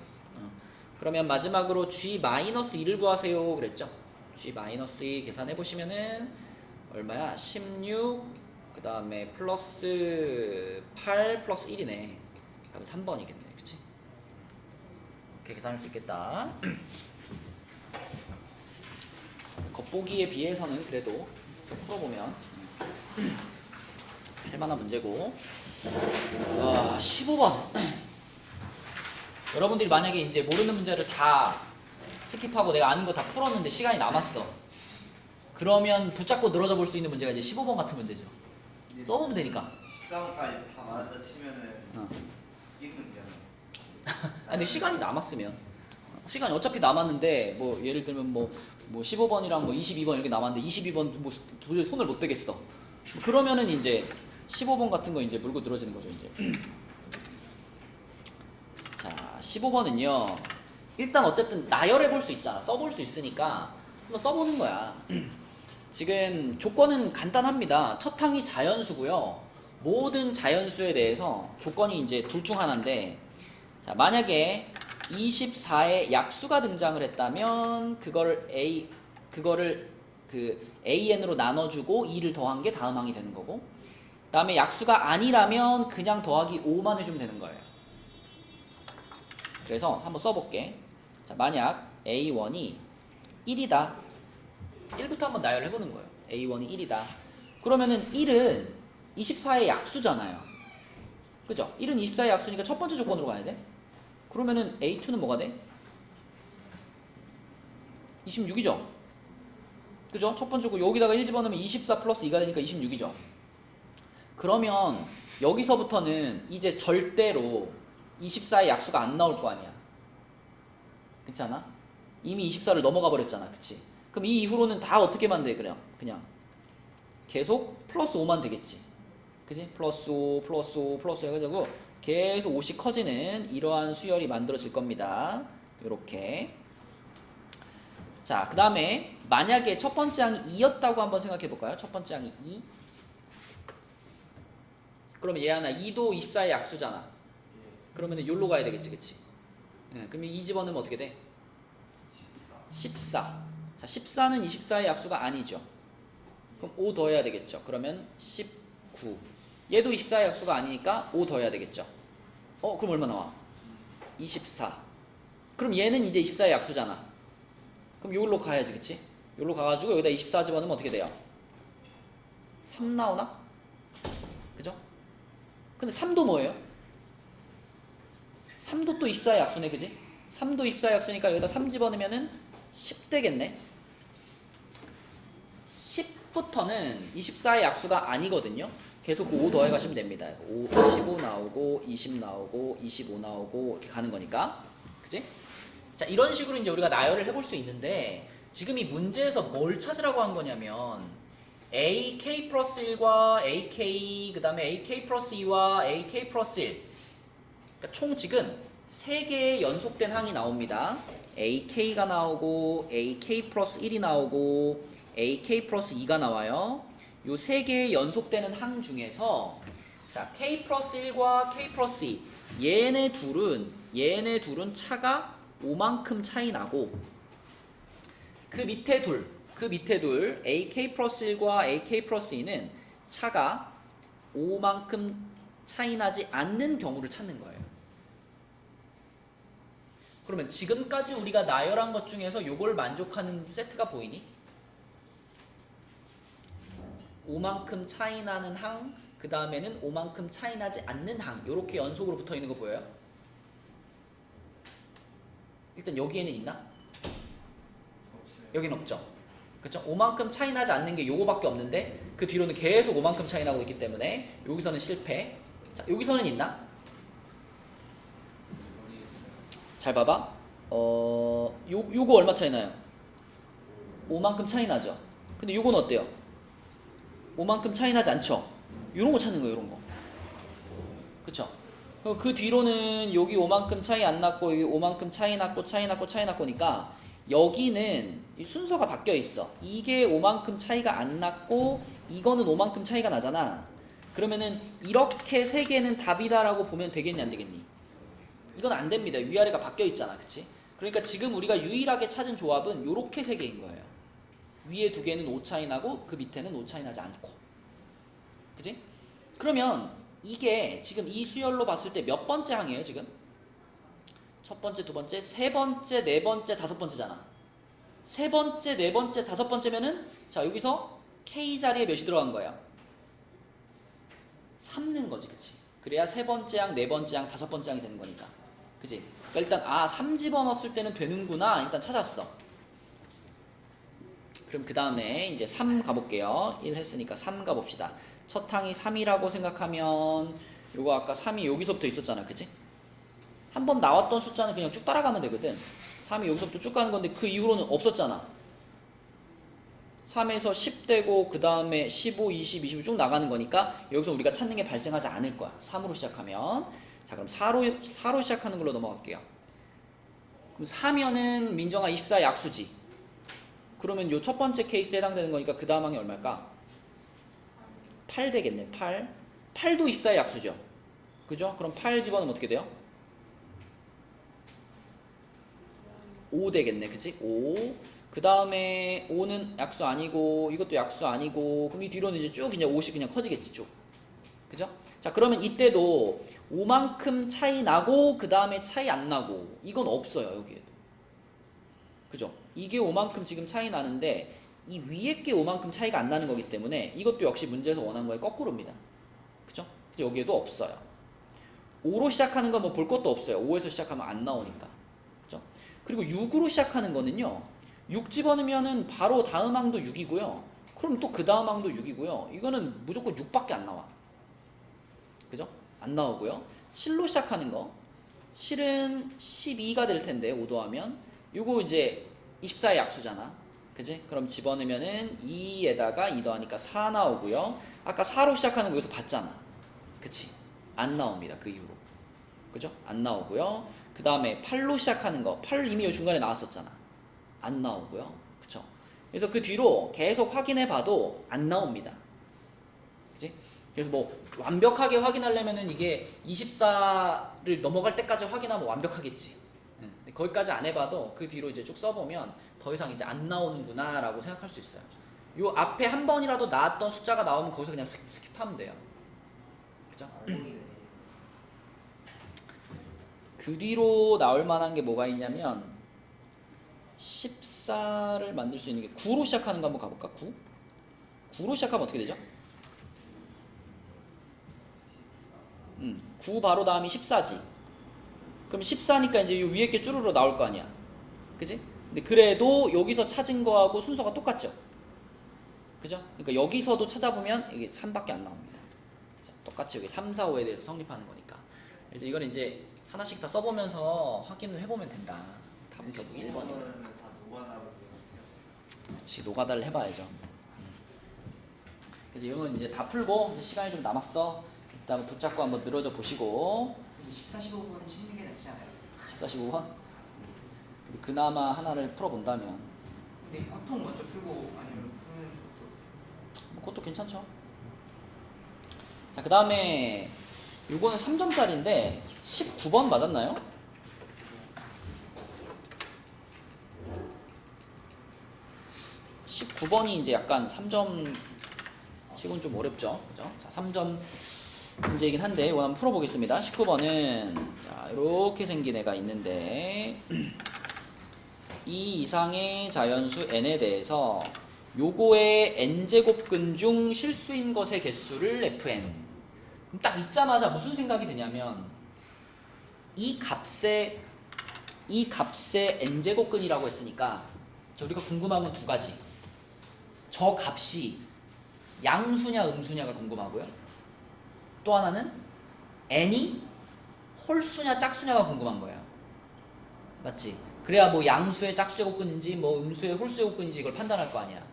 그러면 마지막으로 G-1을 구하세요 그랬죠? G-2 계산해 보시면은 얼마야? 16, 그 다음에 플러스 8 플러스 1이네. 그럼 3번이겠네. 그치? 이렇게 계산할 수 있겠다. 겉보기에 비해서는 그래도 풀어보면 할만한 문제고. 15번. 여러분들이 만약에 이제 모르는 문제를 다 스킵하고 내가 아는 거 다 풀었는데 시간이 남았어. 그러면 붙잡고 늘어져 볼 수 있는 문제가 이제 15번 같은 문제죠. 써보면 되니까. 13까지 다 맞았다 치면은 찍으면 되잖아. 근데 시간이 남았으면, 시간이 어차피 남았는데 뭐 예를 들면 뭐 15번이랑 뭐 22번 이렇게 남았는데 22번 뭐 도저히 손을 못 대겠어. 그러면은 이제 15번 같은 거 이제 물고 늘어지는 거죠, 이제. 자, 15번은요. 일단 어쨌든 나열해 볼 수 있잖아. 써볼 수 있으니까 한번 써보는 거야. 지금 조건은 간단합니다. 첫 항이 자연수고요. 모든 자연수에 대해서 조건이 이제 둘 중 하나인데, 자, 만약에 24의 약수가 등장을 했다면 그거를 AN으로 나눠주고 2를 더한 게 다음 항이 되는 거고, 그 다음에 약수가 아니라면 그냥 더하기 5만 해주면 되는 거예요. 그래서 한번 써볼게. 자, 만약 A1이 1이다. 1부터 한번 나열해보는 거예요. A1이 1이다. 그러면은 1은 24의 약수잖아요. 그죠? 1은 24의 약수니까 첫 번째 조건으로 가야 돼. 그러면은 A2는 뭐가 돼? 26이죠? 그죠? 첫 번째 거 여기다가 1 집어넣으면 24 플러스 2가 되니까 26이죠? 그러면 여기서부터는 이제 절대로 24의 약수가 안 나올 거 아니야. 그렇지 않아? 이미 24를 넘어가 버렸잖아. 그치? 그럼 이 이후로는 다 어떻게만 돼? 그냥 계속 플러스 5만 되겠지. 그치? 플러스 5 플러스 5 플러스 5 해가지고 계속 5씩 커지는 이러한 수열이 만들어질 겁니다. 요렇게. 자, 그 다음에 만약에 첫 번째 항이 2였다고 한번 생각해 볼까요? 첫 번째 항이 2. 그러면 얘 하나 2도 24의 약수잖아. 그러면 여기로 가야 되겠지, 그치? 그러면 2 집어넣으면 어떻게 돼? 14. 자, 14는 24의 약수가 아니죠. 그럼 5 더해야 되겠죠. 그러면 19. 얘도 24의 약수가 아니니까 5 더해야 되겠죠. 그럼 얼마 나와? 24. 그럼 얘는 이제 24의 약수잖아. 그럼 여기로 가야지, 그치? 여기로 가가지고 여기다 24 집어넣으면 어떻게 돼요? 3 나오나? 그죠? 근데 3도 뭐예요? 3도 또 24의 약수네, 그지? 3도 24의 약수니까 여기다 3 집어넣으면은 10 되겠네. 10부터는 24의 약수가 아니거든요. 계속 5 더해 가시면 됩니다. 15 나오고 20 나오고 25 나오고 이렇게 가는 거니까. 그지? 자, 이런 식으로 이제 우리가 나열을 해볼 수 있는데 지금 이 문제에서 뭘 찾으라고 한 거냐면 AK 플러스 1과 AK 그 다음에 AK 플러스 2와 AK 플러스 1 그러니까 총 지금 3개의 연속된 항이 나옵니다. AK가 나오고 AK 플러스 1이 나오고 AK 플러스 2가 나와요. 요 3개의 연속되는 항 중에서 자 K 플러스 1과 K 플러스 2 얘네 둘은 차가 5만큼 차이 나고 그 밑에 둘 AK 플러스 1과 AK 플러스 2는 차가 5만큼 차이 나지 않는 경우를 찾는 거예요. 그러면 지금까지 우리가 나열한 것 중에서 요걸 만족하는 세트가 보이니? 5만큼 차이 나는 항, 그 다음에는 5만큼 차이 나지 않는 항 요렇게 연속으로 붙어 있는 거 보여요? 일단 여기에는 있나? 여긴 없죠. 그쵸? 5만큼 차이 나지 않는 게 요거밖에 없는데 그 뒤로는 계속 5만큼 차이 나고 있기 때문에 여기서는 실패. 자, 여기서는 있나? 잘 봐봐. 요거 얼마 차이 나요? 5만큼 차이 나죠. 근데 요건 어때요? 5만큼 차이 나지 않죠? 요런 거 찾는 거예요, 요런 거. 그쵸? 그 뒤로는 여기 5만큼 차이 안 났고 여기 5만큼 차이 났고니까 여기는 순서가 바뀌어 있어. 이게 5만큼 차이가 안 났고 이거는 5만큼 차이가 나잖아. 그러면은 이렇게 세 개는 답이다라고 보면 되겠니 안 되겠니? 이건 안 됩니다. 위아래가 바뀌어 있잖아. 그치? 그러니까 지금 우리가 유일하게 찾은 조합은 요렇게 세 개인 거예요. 위에 두 개는 5 차이 나고 그 밑에는 5 차이 나지 않고. 그치? 그러면 이게 지금 이 수열로 봤을 때 몇 번째 항이에요 지금? 첫 번째, 두 번째, 세 번째, 네 번째, 다섯 번째잖아. 세 번째, 네 번째, 다섯 번째면은 자 여기서 K 자리에 몇이 들어간 거야? 3는 거지, 그치? 그래야 세 번째 항, 네 번째 항, 다섯 번째 항이 되는 거니까. 그치? 그러니까 일단 3 집어넣었을 때는 되는구나 일단 찾았어. 그럼 그 다음에 이제 3 가볼게요. 1 했으니까 3 가봅시다. 첫 항이 3이라고 생각하면 요거 아까 3이 여기서부터 있었잖아, 그치? 한번 나왔던 숫자는 그냥 쭉 따라가면 되거든. 3이 여기서부터 쭉 가는 건데 그 이후로는 없었잖아. 3에서 10 되고 그 다음에 15, 20, 25 쭉 나가는 거니까 여기서 우리가 찾는 게 발생하지 않을 거야. 3으로 시작하면. 자 그럼 4로 시작하는 걸로 넘어갈게요. 그럼 4면은 민정아 24 약수지. 그러면 요 첫 번째 케이스에 해당되는 거니까 그 다음 항이 얼마일까? 8 되겠네. 8도 24의 약수죠. 그죠? 그럼 8 집어넣으면 어떻게 돼요? 5 되겠네. 그치? 5. 그 다음에 5는 약수 아니고 이것도 약수 아니고 그럼 이 뒤로는 이제 쭉 이제 5씩 그냥 커지겠지 쭉. 그죠? 자 그러면 이때도 5만큼 차이 나고 그 다음에 차이 안 나고 이건 없어요 여기에도. 그죠? 이게 5만큼 지금 차이 나는데 이 위에 게 5만큼 차이가 안 나는 거기 때문에 이것도 역시 문제에서 원한 거에 거꾸로입니다. 그죠? 여기에도 없어요. 5로 시작하는 건 뭐 볼 것도 없어요. 5에서 시작하면 안 나오니까. 그죠? 그리고 6으로 시작하는 거는요. 6 집어넣으면은 바로 다음 항도 6이고요. 그럼 또 그 다음 항도 6이고요. 이거는 무조건 6밖에 안 나와. 그죠? 안 나오고요. 7로 시작하는 거. 7은 12가 될 텐데 5 더하면 요거 이제 24의 약수잖아. 그지? 그럼 집어넣으면은 2에다가 2 더하니까 4 나오고요. 아까 4로 시작하는 거 여기서 봤잖아. 그치? 안 나옵니다. 그 이후로. 그죠? 안 나오고요. 그 다음에 8로 시작하는 거. 8 이미 중간에 나왔었잖아. 안 나오고요. 그쵸? 그래서 그 뒤로 계속 확인해 봐도 안 나옵니다. 그치? 그래서 뭐 완벽하게 확인하려면은 이게 24를 넘어갈 때까지 확인하면 완벽하겠지. 근데 거기까지 안 해봐도 그 뒤로 이제 쭉 써보면 더 이상 이제 안 나오는구나라고 생각할 수 있어요. 요 앞에 한 번이라도 나왔던 숫자가 나오면 거기서 그냥 스킵하면 돼요. 그죠? 그 뒤로 나올 만한 게 뭐가 있냐면 14를 만들 수 있는 게 9로 시작하는 거 한번 가볼까? 9? 9로 시작하면 어떻게 되죠? 9 바로 다음이 14지. 그럼 14니까 이제 이 위에 게 쭈루루 나올 거 아니야. 그지? 근데 그래도 여기서 찾은 거하고 순서가 똑같죠? 그죠? 그러니까 여기서도 찾아보면 이게 3밖에 안 나옵니다. 자, 똑같이 여기 3, 4, 5에 대해서 성립하는 거니까. 그래서 이건 이제 하나씩 다 써보면서 확인을 해보면 된다. 답은 결국 1번입니다. 다 노관하고 그렇지, 노가다를 해봐야죠. 그래서 이건 이제 다 풀고 이제 시간이 좀 남았어. 일단 붙잡고 한번 늘어져 보시고 14, 15분 치는 게 낫지 않아요? 14, 15번 그리고 그나마 하나를 풀어본다면 근데 보통 먼저 풀고 아니면 푸는 것도 뭐 그것도 괜찮죠. 자, 그 다음에 요거는 3점짜리인데 19번 맞았나요? (19번이) 이제 약간 3점 식은 좀 어렵죠. 그죠? 자, 3점 문제이긴 한데 이거 한번 풀어보겠습니다. 19번은 자, 이렇게 생긴 애가 있는데 이 이상의 자연수 n에 대해서 요거의 n제곱근 중 실수인 것의 개수를 fn. 그럼 딱 읽자마자 무슨 생각이 드냐면 이 값의 n제곱근이라고 했으니까 자, 우리가 궁금한 건 두 가지. 저 값이 양수냐 음수냐가 궁금하고요. 또 하나는 n이 홀수냐 짝수냐가 궁금한 거예요. 맞지? 그래야 뭐 양수의 짝수제곱근인지 뭐 음수의 홀수제곱근인지 이걸 판단할 거 아니야.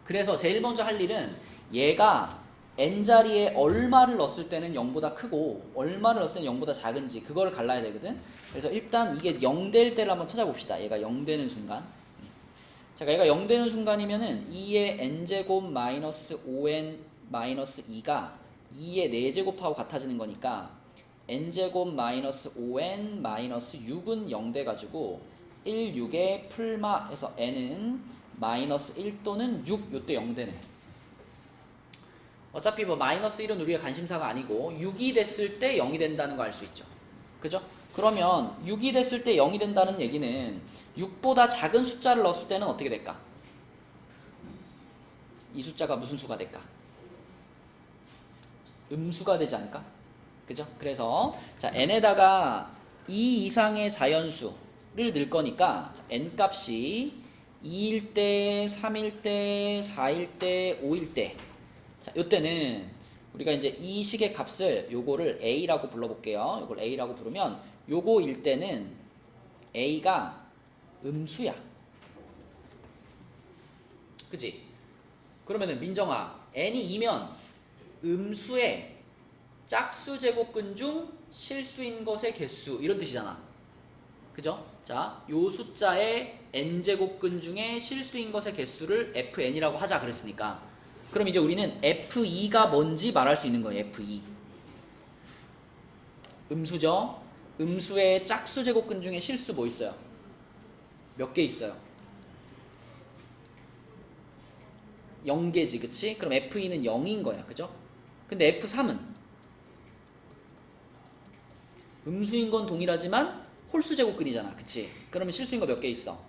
그래서 제일 먼저 할 일은 얘가 n자리에 얼마를 넣었을 때는 0보다 크고 얼마를 넣었을 때는 0보다 작은지 그거를 갈라야 되거든. 그래서 일단 이게 0 될 때를 한번 찾아봅시다. 얘가 0 되는 순간. 자, 얘가 0 되는 순간이면은 2의 n제곱 마이너스 5n 마이너스 2가 2의 4제곱하고 같아지는 거니까 n제곱 마이너스 5n 마이너스 6은 0 돼가지고 1, 6에 풀마 해서 n은 마이너스 1 또는 6 요때 0 되네. 어차피 뭐 마이너스 1은 우리가 관심사가 아니고 6이 됐을 때 0이 된다는 거 알 수 있죠. 그죠? 그러면 6이 됐을 때 0이 된다는 얘기는 6보다 작은 숫자를 넣었을 때는 어떻게 될까? 이 숫자가 무슨 수가 될까? 음수가 되지 않을까? 그죠? 그래서 자, n에다가 2 이상의 자연수를 넣을 거니까 자, n 값이 2일 때, 3일 때, 4일 때, 5일 때. 자, 요때는 우리가 이제 이 식의 값을 요거를 a라고 불러볼게요. 요걸 a라고 부르면 요거일 때는 a가 음수야. 그치? 그러면은 민정아, n이 2면 음수의 짝수 제곱근 중 실수인 것의 개수 이런 뜻이잖아. 그죠? 자, 요 숫자의 n제곱근 중에 실수인 것의 개수를 fn이라고 하자 그랬으니까 그럼 이제 우리는 f2가 뭔지 말할 수 있는 거예요. f2 음수죠? 음수의 짝수 제곱근 중에 실수 뭐 있어요? 몇 개 있어요? 0개지, 그치? 그럼 f2는 0인 거야, 그죠? 근데 f3은 음수인 건 동일하지만 홀수 제곱근이잖아, 그치? 그러면 실수인 거 몇 개 있어?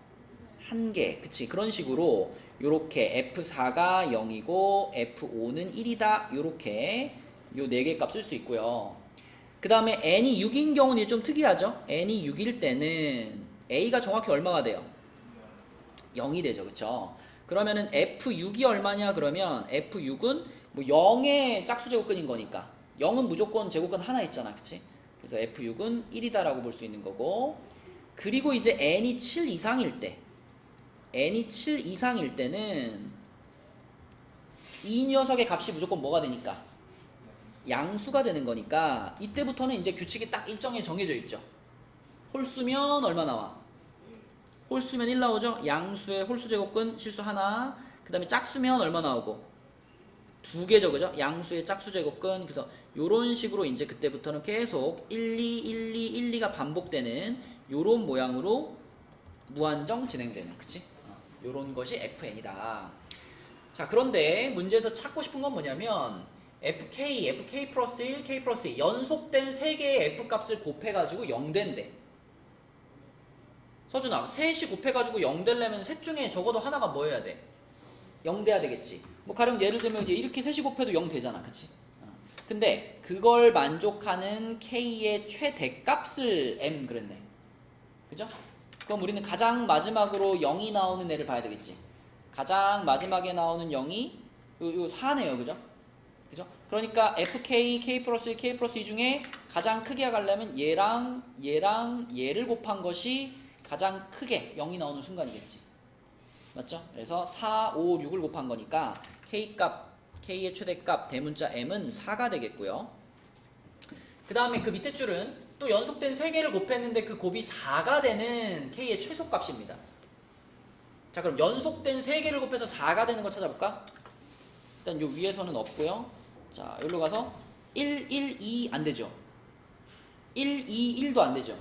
1개, 그치? 그런 식으로 요렇게 f4가 0이고 f5는 1이다 요렇게 요 4개 값 쓸 수 있고요. 그 다음에 n이 6인 경우는 좀 특이하죠? n이 6일 때는 a가 정확히 얼마가 돼요? 0이 되죠, 그쵸? 그러면은 f6이 얼마냐 그러면 f6은 뭐 0의 짝수 제곱근인 거니까 0은 무조건 제곱근 하나 있잖아, 그치? 그래서 f6은 1이다라고 볼 수 있는 거고, 그리고 이제 n이 7 이상일 때 n이 7 이상일 때는 이 녀석의 값이 무조건 뭐가 되니까? 양수가 되는 거니까 이때부터는 이제 규칙이 딱 일정에 정해져 있죠. 홀수면 얼마 나와? 홀수면 1 나오죠. 양수의 홀수 제곱근 실수 하나. 그 다음에 짝수면 얼마 나오고? 두 개죠, 그죠? 양수의 짝수 제곱근. 그래서 요런 식으로 이제 그때부터는 계속 1, 2, 1, 2, 1, 2가 반복되는 요런 모양으로 무한정 진행되는, 그치? 요런 것이 fn이다. 자, 그런데 문제에서 찾고 싶은 건 뭐냐면 fk 플러스 1, k 플러스 2 연속된 3개의 f값을 곱해가지고 0 된대. 서준아, 셋이 곱해가지고 0 되려면 셋 중에 적어도 하나가 뭐 해야 돼? 0 돼야 되겠지. 뭐 가령 예를 들면 이제 이렇게 셋이 곱해도 0 되잖아, 그치? 근데 그걸 만족하는 k의 최대값을 m 그랬네. 그죠? 그럼 우리는 가장 마지막으로 0이 나오는 애를 봐야 되겠지. 가장 마지막에 나오는 0이 요 4네요, 그죠? 그죠? 그러니까 fk, k 플러스 1, k 플러스 2 중에 가장 크게 가려면 얘랑 얘를 곱한 것이 가장 크게 0이 나오는 순간이겠지. 맞죠? 그래서 4, 5, 6을 곱한 거니까 k의 최대값 대문자 m은 4가 되겠고요. 그 다음에 그 밑에 줄은 또 연속된 3개를 곱했는데 그 곱이 4가 되는 k의 최소값입니다. 자, 그럼 연속된 3개를 곱해서 4가 되는 거 찾아볼까? 일단 요 위에서는 없고요. 자, 여기로 가서 1, 1, 2 안 되죠. 1, 2, 1도 안 되죠.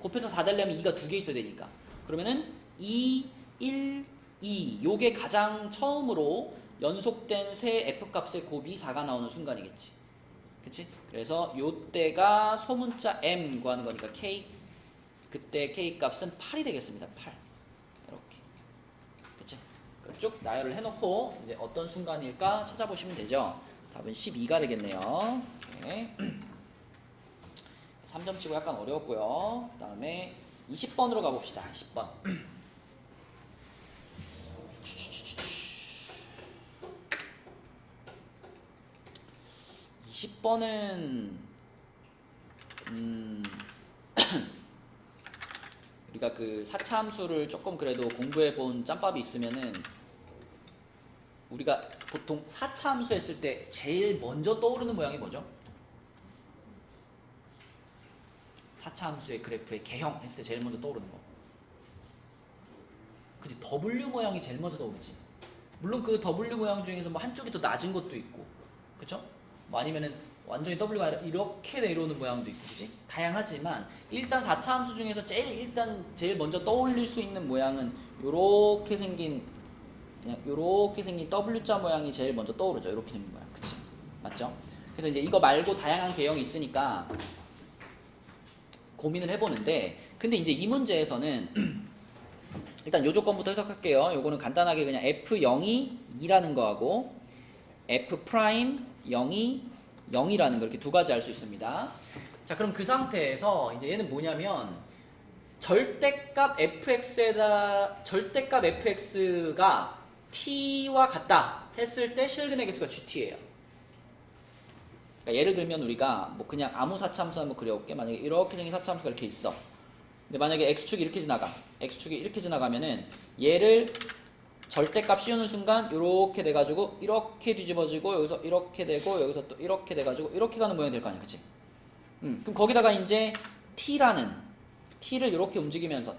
곱해서 4 되려면 2가 2개 있어야 되니까. 그러면은 2, 1, 2 요게 가장 처음으로 연속된 세 f값의 곱이 4가 나오는 순간이겠지. 그치? 그래서 요때가 소문자 m 구하는 거니까 그때 k 값은 8이 되겠습니다. 8. 이렇게. 그치? 쭉 나열을 해놓고 이제 어떤 순간일까 찾아보시면 되죠. 답은 12가 되겠네요. 네. 3점 치고 약간 어려웠고요. 그 다음에 20번으로 가봅시다. 20번. 20번은 우리가 그 4차 함수를 조금 그래도 공부해 본 짬밥이 있으면은 우리가 보통 4차 함수 했을 때 제일 먼저 떠오르는 모양이 뭐죠? 4차 함수의 그래프의 개형 했을 때 제일 먼저 떠오르는 거. 그치? W 모양이 제일 먼저 떠오르지. 물론 그 W 모양 중에서 뭐 한쪽이 더 낮은 것도 있고, 그쵸? 뭐 아니면은 완전히 W가 아니라 이렇게 내려오는 모양도 있고, 그치? 다양하지만 일단 4차 함수 중에서 제일 먼저 떠올릴 수 있는 모양은 요렇게 생긴 W자 모양이 제일 먼저 떠오르죠. 이렇게 생긴 모양, 그치? 맞죠? 그래서 이제 이거 말고 다양한 개형이 있으니까 고민을 해보는데, 근데 이제 이 문제에서는 일단 요 조건부터 해석할게요. 요거는 간단하게 그냥 F0이 2라는 거하고 F' 0이 0이라는 거 이렇게 두 가지 알 수 있습니다. 자, 그럼 그 상태에서 이제 얘는 뭐냐면 절대값 fx가 t와 같다 했을 때 실근의 개수가 gt예요. 그러니까 예를 들면 우리가 뭐 그냥 아무 사차함수 한번 그려볼게. 만약에 이렇게 생긴 사차함수가 이렇게 있어. 근데 만약에 x축이 이렇게 지나가면은 얘를 절대값 씌우는 순간 이렇게 돼가지고 이렇게 뒤집어지고 여기서 이렇게 되고 여기서 또 이렇게 돼가지고 이렇게 가는 모양이 될 거 아니야, 그치? 그럼 거기다가 이제 t를 이렇게 움직이면서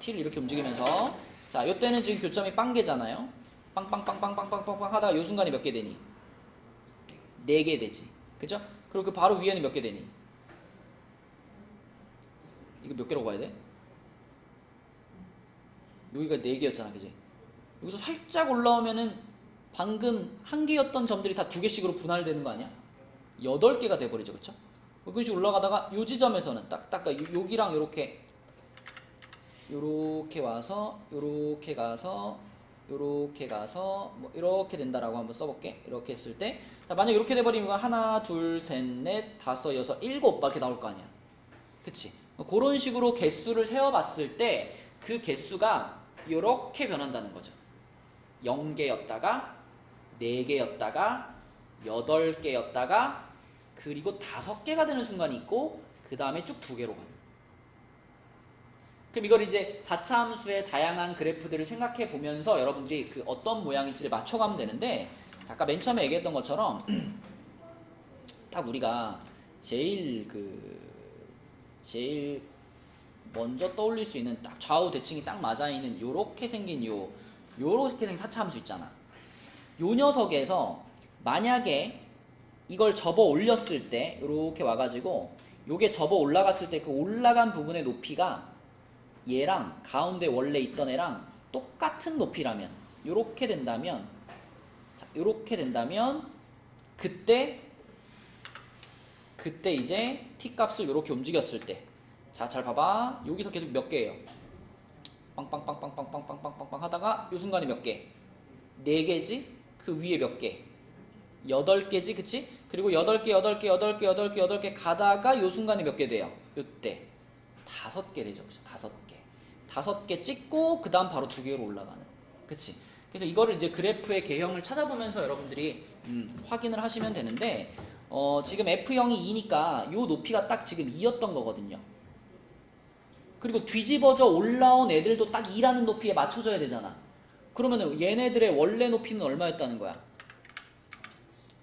자, 요때는 지금 교점이 빵개잖아요. 빵빵빵빵빵빵빵 하다가 요 순간이 몇 개 되니? 4개 되지, 그죠? 그리고 그 바로 위에는 몇 개 되니? 이거 몇 개라고 봐야 돼? 여기가 4개였잖아, 그지? 여기서 살짝 올라오면은 방금 1개였던 점들이 다 2개씩으로 분할되는 거 아니야? 8개가 돼버리죠, 그쵸? 그런 식으로 올라가다가 요 지점에서는 딱 여기랑 요렇게 와서 요렇게 가서 뭐 이렇게 된다라고 한번 써볼게. 이렇게 했을 때, 자, 만약 이렇게 돼버리면 하나, 둘, 셋, 넷, 다섯, 여섯, 일곱 막 이렇게 나올 거 아니야, 그치? 그런 식으로 개수를 세어봤을 때 그 개수가 이렇게 변한다는 거죠. 0개였다가 4개였다가 8개였다가 그리고 5개가 되는 순간이 있고 그 다음에 쭉 2개로 가는. 그럼 이걸 이제 4차 함수의 다양한 그래프들을 생각해 보면서 여러분들이 그 어떤 모양일지를 맞춰가면 되는데, 아까 맨 처음에 얘기했던 것처럼 딱 우리가 제일 먼저 떠올릴 수 있는 딱 좌우 대칭이 딱 맞아 있는 요렇게 생긴 4차 함수 있잖아. 요 녀석에서 만약에 이걸 접어 올렸을 때 이렇게 와가지고 요게 접어 올라갔을 때 그 올라간 부분의 높이가 얘랑 가운데 원래 있던 애랑 똑같은 높이라면 요렇게 된다면 자, 요렇게 된다면 그때 이제 t 값을 요렇게 움직였을 때 자, 잘 봐봐. 여기서 계속 몇 개예요? 빵빵빵빵빵빵빵빵빵빵 하다가 요 순간에 몇 개? 4개지? 그 위에 몇 개? 8개지, 그치? 그리고 8개 가다가 요 순간에 몇 개 돼요? 요때 5개 되죠, 그쵸? 5개. 5개 찍고 그 다음 바로 2개로 올라가는, 그치? 그래서 이거를 이제 그래프의 개형을 찾아보면서 여러분들이 확인을 하시면 되는데 지금 F0이 2니까 요 높이가 딱 지금 2였던 거거든요. 그리고 뒤집어져 올라온 애들도 딱 2라는 높이에 맞춰져야 되잖아. 그러면은 얘네들의 원래 높이는 얼마였다는 거야?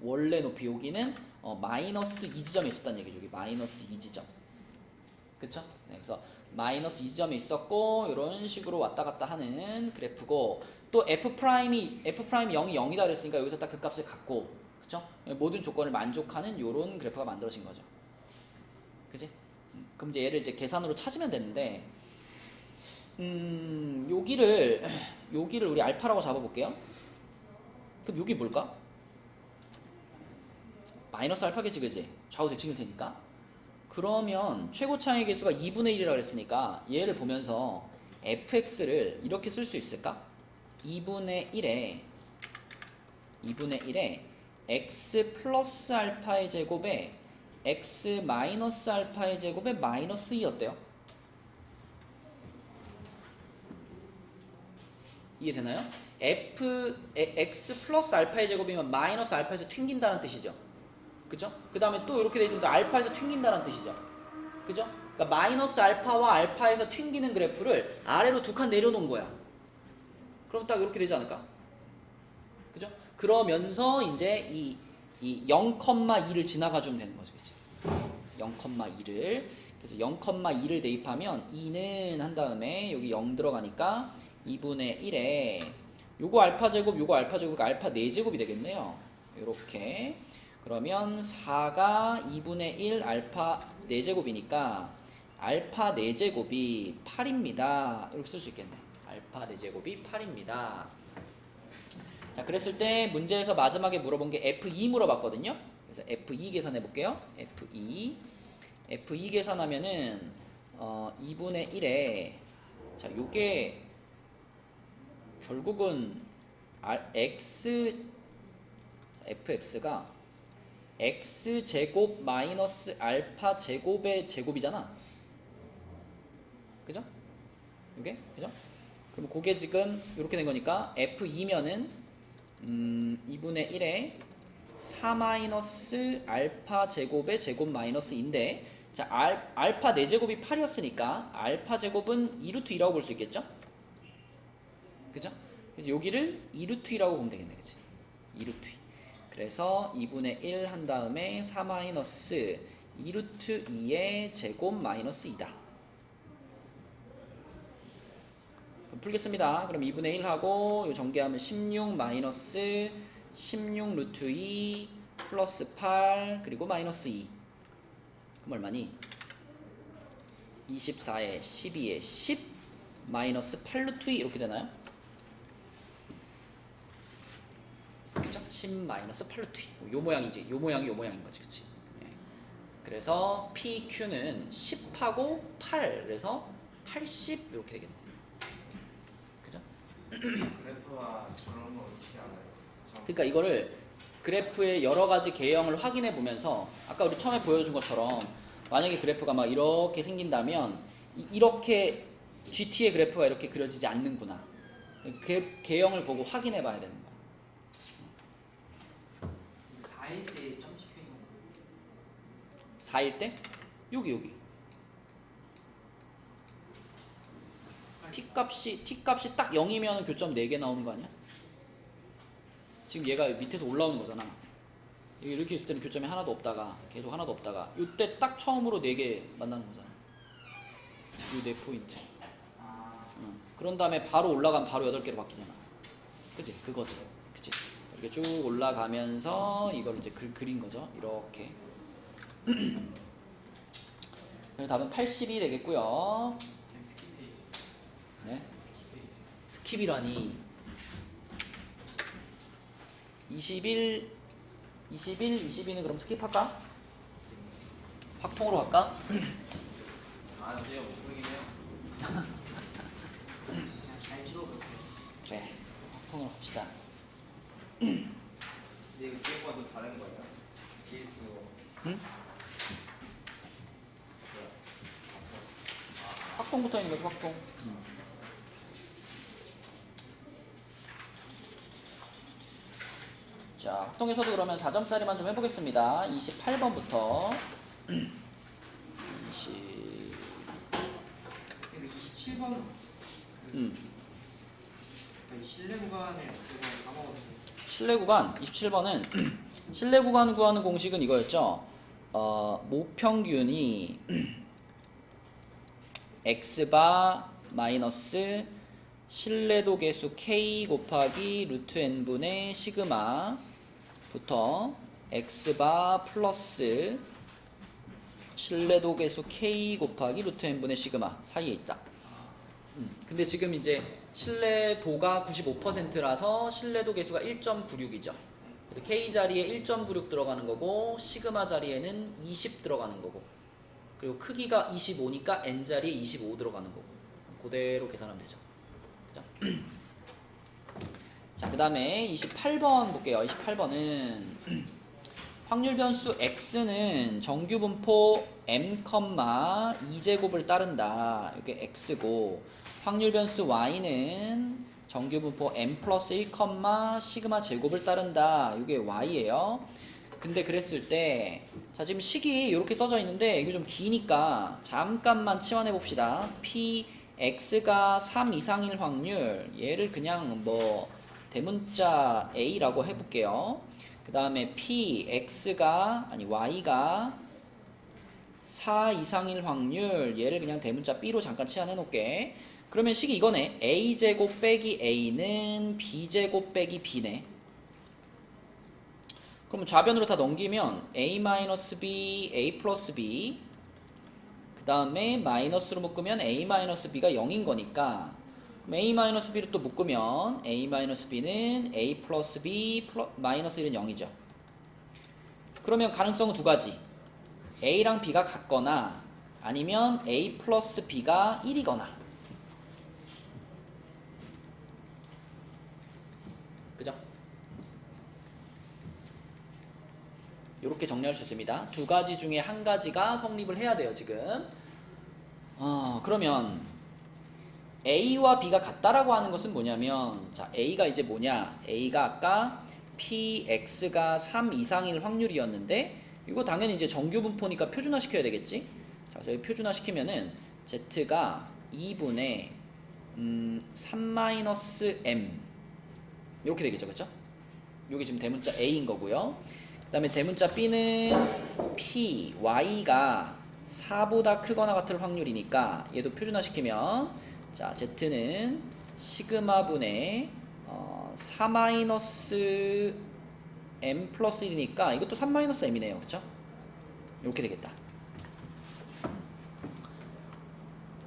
원래 높이 여기는 마이너스 2지점에 있었다는 얘기죠. 여기 마이너스 2지점. 그쵸? 네, 그래서 마이너스 2지점에 있었고 이런 식으로 왔다 갔다 하는 그래프고 또 F'이 0이 0이다 그랬으니까 여기서 딱 그 값을 갖고 그쵸? 모든 조건을 만족하는 이런 그래프가 만들어진 거죠. 그치? 그럼 이제 얘를 이제 계산으로 찾으면 되는데 여기를 우리 알파라고 잡아볼게요. 그럼 여기 뭘까? 마이너스 알파겠지, 그지? 좌우 대칭일 테니까. 그러면 최고 차이 개수가 2분의 1이라고 했으니까 얘를 보면서 fx를 이렇게 쓸 수 있을까? 2분의 1에 x 플러스 알파의 제곱에 x 마이너스 알파의 제곱에 마이너스 2 어때요? 이해되나요? x 플러스 알파의 제곱이면 마이너스 알파에서 튕긴다는 뜻이죠. 그죠? 그 다음에 또 이렇게 돼 있으면 또 알파에서 튕긴다는 뜻이죠. 그죠? 그러니까 마이너스 알파와 알파에서 튕기는 그래프를 아래로 2칸 내려놓은 거야. 그럼 딱 이렇게 되지 않을까? 그죠? 그러면서 이제 이 0,2를 지나가 주면 되는 거죠. 그치? 0,2를. 그래서 0,2를 대입하면 2는 한 다음에 여기 0 들어가니까 2분의 1에 요거 알파 제곱, 요거 알파 제곱, 알파 4제곱이 되겠네요. 요렇게. 그러면 4가 2분의 1 알파 4제곱이니까 알파 4제곱이 8입니다. 이렇게 쓸 수 있겠네. 알파 4제곱이 8입니다. 자, 그랬을 때 문제에서 마지막에 물어본 게 F2 물어봤거든요. 그래서 F2 계산해 볼게요. F2 계산하면은 2분의 1에 자, 요게 결국은 fx가 x제곱 마이너스 알파 제곱의 제곱이잖아. 그죠? 이게? 그죠? 그럼 그게 지금 이렇게 된 거니까 f2면은 2분의 1에 4 마이너스 알파 제곱의 제곱 마이너스 2인데 자, 알파 4제곱이 8이었으니까 알파 제곱은 2루트 2라고 볼 수 있겠죠? 그죠? 그래서 여기를 2루트 2라고 보면 되겠네. 그치? 2루트 2. 그래서 2분의 1 한 다음에 4 마이너스 2루트 2의 제곱 마이너스 2다. 풀겠습니다. 그럼 2분의 1 하고 요 전개하면 16 마이너스 16 루트 2 플러스 8 그리고 마이너스 2. 그럼 얼마니? 24에 12에 10 마이너스 8 루트 2 이렇게 되나요? 그쵸? 10 마이너스 8 루트 2. 요 모양이지. 요 모양인 거지. 그치? 네. 그래서 PQ는 10하고 8. 그래서 80 이렇게 되겠네. 그죠? 그래프와 저런 거 어떻게 알아요? 그러니까 이거를 그래프의 여러 가지 개형을 확인해 보면서 아까 우리 처음에 보여준 것처럼 만약에 그래프가 막 이렇게 생긴다면 이렇게 GT의 그래프가 이렇게 그려지지 않는구나. 그 개형을 보고 확인해 봐야 되는 거야. 4일 때 점 찍혀 있는 거. 4일 때? 여기. T값이 딱 0이면 교점 4개 나오는 거 아니야? 지금 얘가 밑에서 올라오는 거잖아. 이렇게 있을 때는 교점이 하나도 없다가 계속 하나도 없다가 이때 딱 처음으로 4개 만나는 거잖아. 이 4포인트. 그런 다음에 바로 올라가면 바로 8개로 바뀌잖아. 그치? 그거지. 그치? 이렇게 쭉 올라가면서 이걸 이제 그린 거죠. 이렇게. 그래서 답은 80이 되겠고요. 쌤 스킵해주세요. 네. 스킵해주세요. 스킵이라니. 21, 22는 그럼 스킵할까? 확통으로 갈까? 아, 이제 모르긴 해요. 그냥 잘 찍어볼게요. 그래. 확통으로 갑시다. 근데 이거 게임과 좀 다른 거예요? 이게 그거 응? 확통부터 있는 거지, 확통. 자, 확통에서도 그러면 4점짜리만 좀 해보겠습니다. 28번부터. 20. 그리고 27번 이 실내 구간을 어떻게 까먹었는데 실내 구간 27번은 실내 구간 구하는 공식은 이거였죠. 모평균이 x바 마이너스 신뢰도 계수 k 곱하기 루트 n분의 시그마부터 x바 플러스 신뢰도 계수 k 곱하기 루트 n분의 시그마 사이에 있다. 근데 지금 이제 신뢰도가 95%라서 신뢰도 계수가 1.96이죠. K 자리에 1.96 들어가는 거고 시그마 자리에는 20 들어가는 거고 그리고 크기가 25니까 n 자리에 25 들어가는 거고 그대로 계산하면 되죠. 그죠? 자, 그 다음에 28번 볼게요. 28번은 확률 변수 x는 정규 분포 m, 2제곱을 따른다. 이게 x고 확률 변수 y는 정규 분포 m 플러스 1, 시그마 제곱을 따른다. 이게 y예요. 근데 그랬을 때 자, 지금 식이 이렇게 써져 있는데 이거 좀 기니까 잠깐만 치환해 봅시다. p x가 3 이상일 확률 얘를 그냥 뭐 대문자 a라고 해볼게요. 그 다음에 p x가 아니 y가 4 이상일 확률 얘를 그냥 대문자 b로 잠깐 치환해 놓을게. 그러면 식이 이거네. a제곱 빼기 a는 b제곱 빼기 b네. 그럼 좌변으로 다 넘기면 a-b, a 플러스 b 그 다음에 마이너스로 묶으면 a-b가 0인 거니까 그럼 a-b를 또 묶으면 a-b는 a 플러스 b 마이너스 1은 0이죠. 그러면 가능성은 두 가지. a랑 b가 같거나 아니면 a 플러스 b가 1이거나. 그죠? 이렇게 정리할 수 있습니다. 두 가지 중에 한 가지가 성립을 해야 돼요, 지금. 그러면 A와 B가 같다라고 하는 것은 뭐냐면, 자, A가 이제 뭐냐? A가 아까 PX가 3 이상일 확률이었는데, 이거 당연히 이제 정규 분포니까 표준화 시켜야 되겠지? 자, 그래서 표준화 시키면은 Z가 2분의 3-M 이렇게 되겠죠, 그쵸? 여기 지금 대문자 A인 거고요. 그 다음에 대문자 B는 P, Y가 4보다 크거나 같을 확률이니까 얘도 표준화 시키면 자 Z는 시그마분의 4-M 플러스 1이니까 이것도 3-M이네요. 그쵸? 이렇게 되겠다.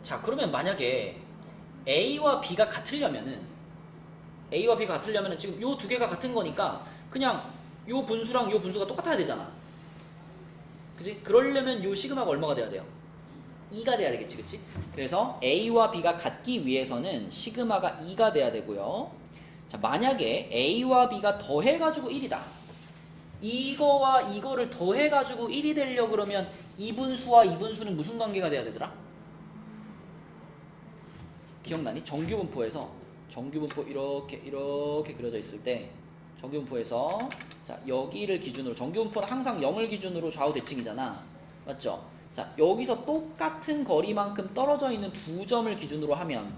자, 그러면 만약에 A와 B가 같으려면은 지금 요 두 개가 같은 거니까 그냥 요 분수랑 요 분수가 똑같아야 되잖아. 그치? 그러려면 요 시그마가 얼마가 돼야 돼요? 2가 돼야 되겠지, 그치? 그래서 A와 B가 같기 위해서는 시그마가 2가 돼야 되고요. 자, 만약에 A와 B가 더해가지고 1이다. 이거와 이거를 더해가지고 1이 되려고 그러면 이 분수와 이 분수는 무슨 관계가 돼야 되더라? 기억나니? 정규분포에서 정규분포 이렇게 그려져 있을 때 정규분포에서 자 여기를 기준으로 정규분포는 항상 0을 기준으로 좌우 대칭이잖아. 맞죠? 자 여기서 똑같은 거리만큼 떨어져 있는 두 점을 기준으로 하면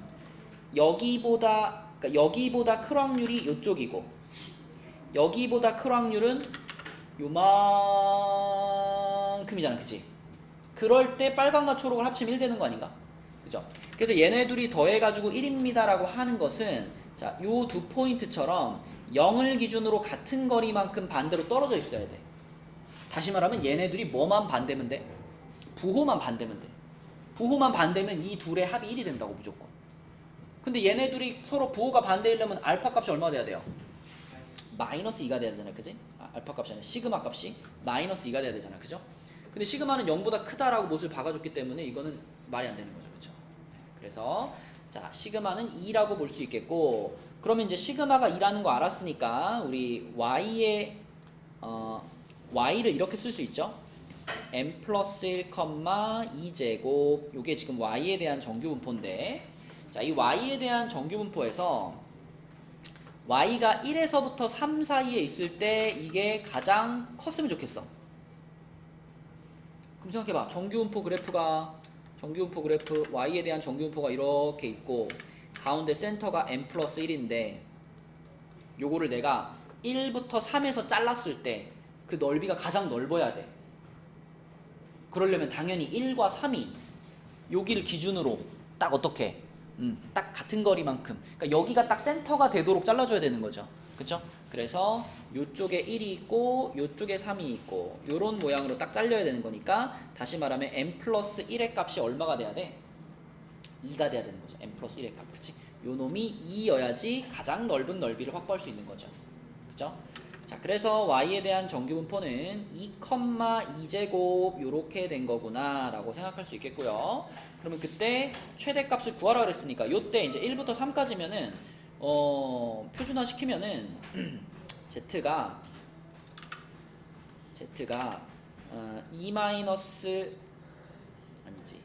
여기보다 클 확률이 이쪽이고 여기보다 클 확률은 요만큼이잖아. 그치? 그럴 때 빨간과 초록을 합치면 1 되는 거 아닌가? 그죠? 그래서 얘네 둘이 더해가지고 1입니다 라고 하는 것은 자, 요 두 포인트처럼 0을 기준으로 같은 거리만큼 반대로 떨어져 있어야 돼. 다시 말하면 얘네들이 뭐만 반대면 돼? 부호만 반대면 돼. 부호만 반대면 이 둘의 합이 1이 된다고 무조건. 근데 얘네들이 서로 부호가 반대이려면 알파 값이 얼마 돼야 돼요? 마이너스 2가 돼야 되잖아요. 그지? 알파 값이 아니라 시그마 값이 마이너스 2가 돼야 되잖아요. 그죠? 근데 시그마는 0보다 크다라고 못을 박아줬기 때문에 이거는 말이 안 되는 거죠. 그죠? 그래서 자 시그마는 2라고 볼 수 있겠고, 그러면 이제 시그마가 2라는 거 알았으니까 우리 y의 y를 이렇게 쓸 수 있죠. m 플러스 1, 2제곱, 요게 지금 y에 대한 정규분포인데, 자, 이 y에 대한 정규분포에서 y가 1에서부터 3 사이에 있을 때 이게 가장 컸으면 좋겠어. 그럼 생각해봐. 정규분포 그래프 y에 대한 정규분포가 이렇게 있고 가운데 센터가 m 플러스 1인데 요거를 내가 1부터 3에서 잘랐을 때 그 넓이가 가장 넓어야 돼. 그러려면 당연히 1과 3이 여기를 기준으로 딱 어떻게 딱 같은 거리만큼, 그러니까 여기가 딱 센터가 되도록 잘라줘야 되는 거죠. 그쵸? 그래서 요쪽에 1이 있고 요쪽에 3이 있고 요런 모양으로 딱 잘려야 되는 거니까, 다시 말하면 m 플러스 1의 값이 얼마가 돼야 돼? 2가 돼야 되는 거죠. m 플러스 1의 값. 그치? 요 놈이 2여야지 가장 넓은 넓이를 확보할 수 있는 거죠. 그죠? 자, 그래서 y에 대한 정규분포는 2,2제곱 요렇게 된 거구나 라고 생각할 수 있겠고요. 그러면 그때 최대값을 구하라 그랬으니까 요때 이제 1부터 3까지면은 표준화 시키면은 z가 2 마이너스 아니지.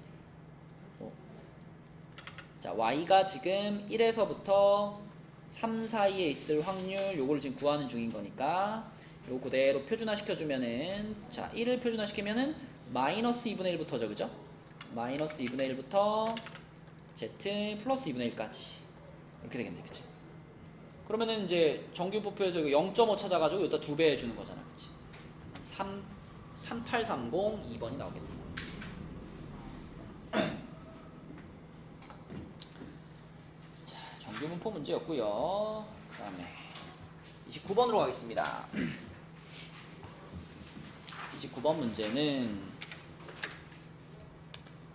자, y가 지금 1에서부터 3 사이에 있을 확률, 요걸 지금 구하는 중인 거니까 요 그대로 표준화 시켜주면은, 자 1을 표준화 시키면은 마이너스 2분의 1부터죠. 그죠? 마이너스 2분의 1부터 z 플러스 2분의 1까지 이렇게 되겠네. 그치? 그러면은 이제 정규분포에서 0.5 찾아가지고 여기다 2배 해주는 거잖아. 그치? 3830 2번이 나오겠네. 정규분포 문제였고요. 그 다음에 29번으로 가겠습니다. 29번 문제는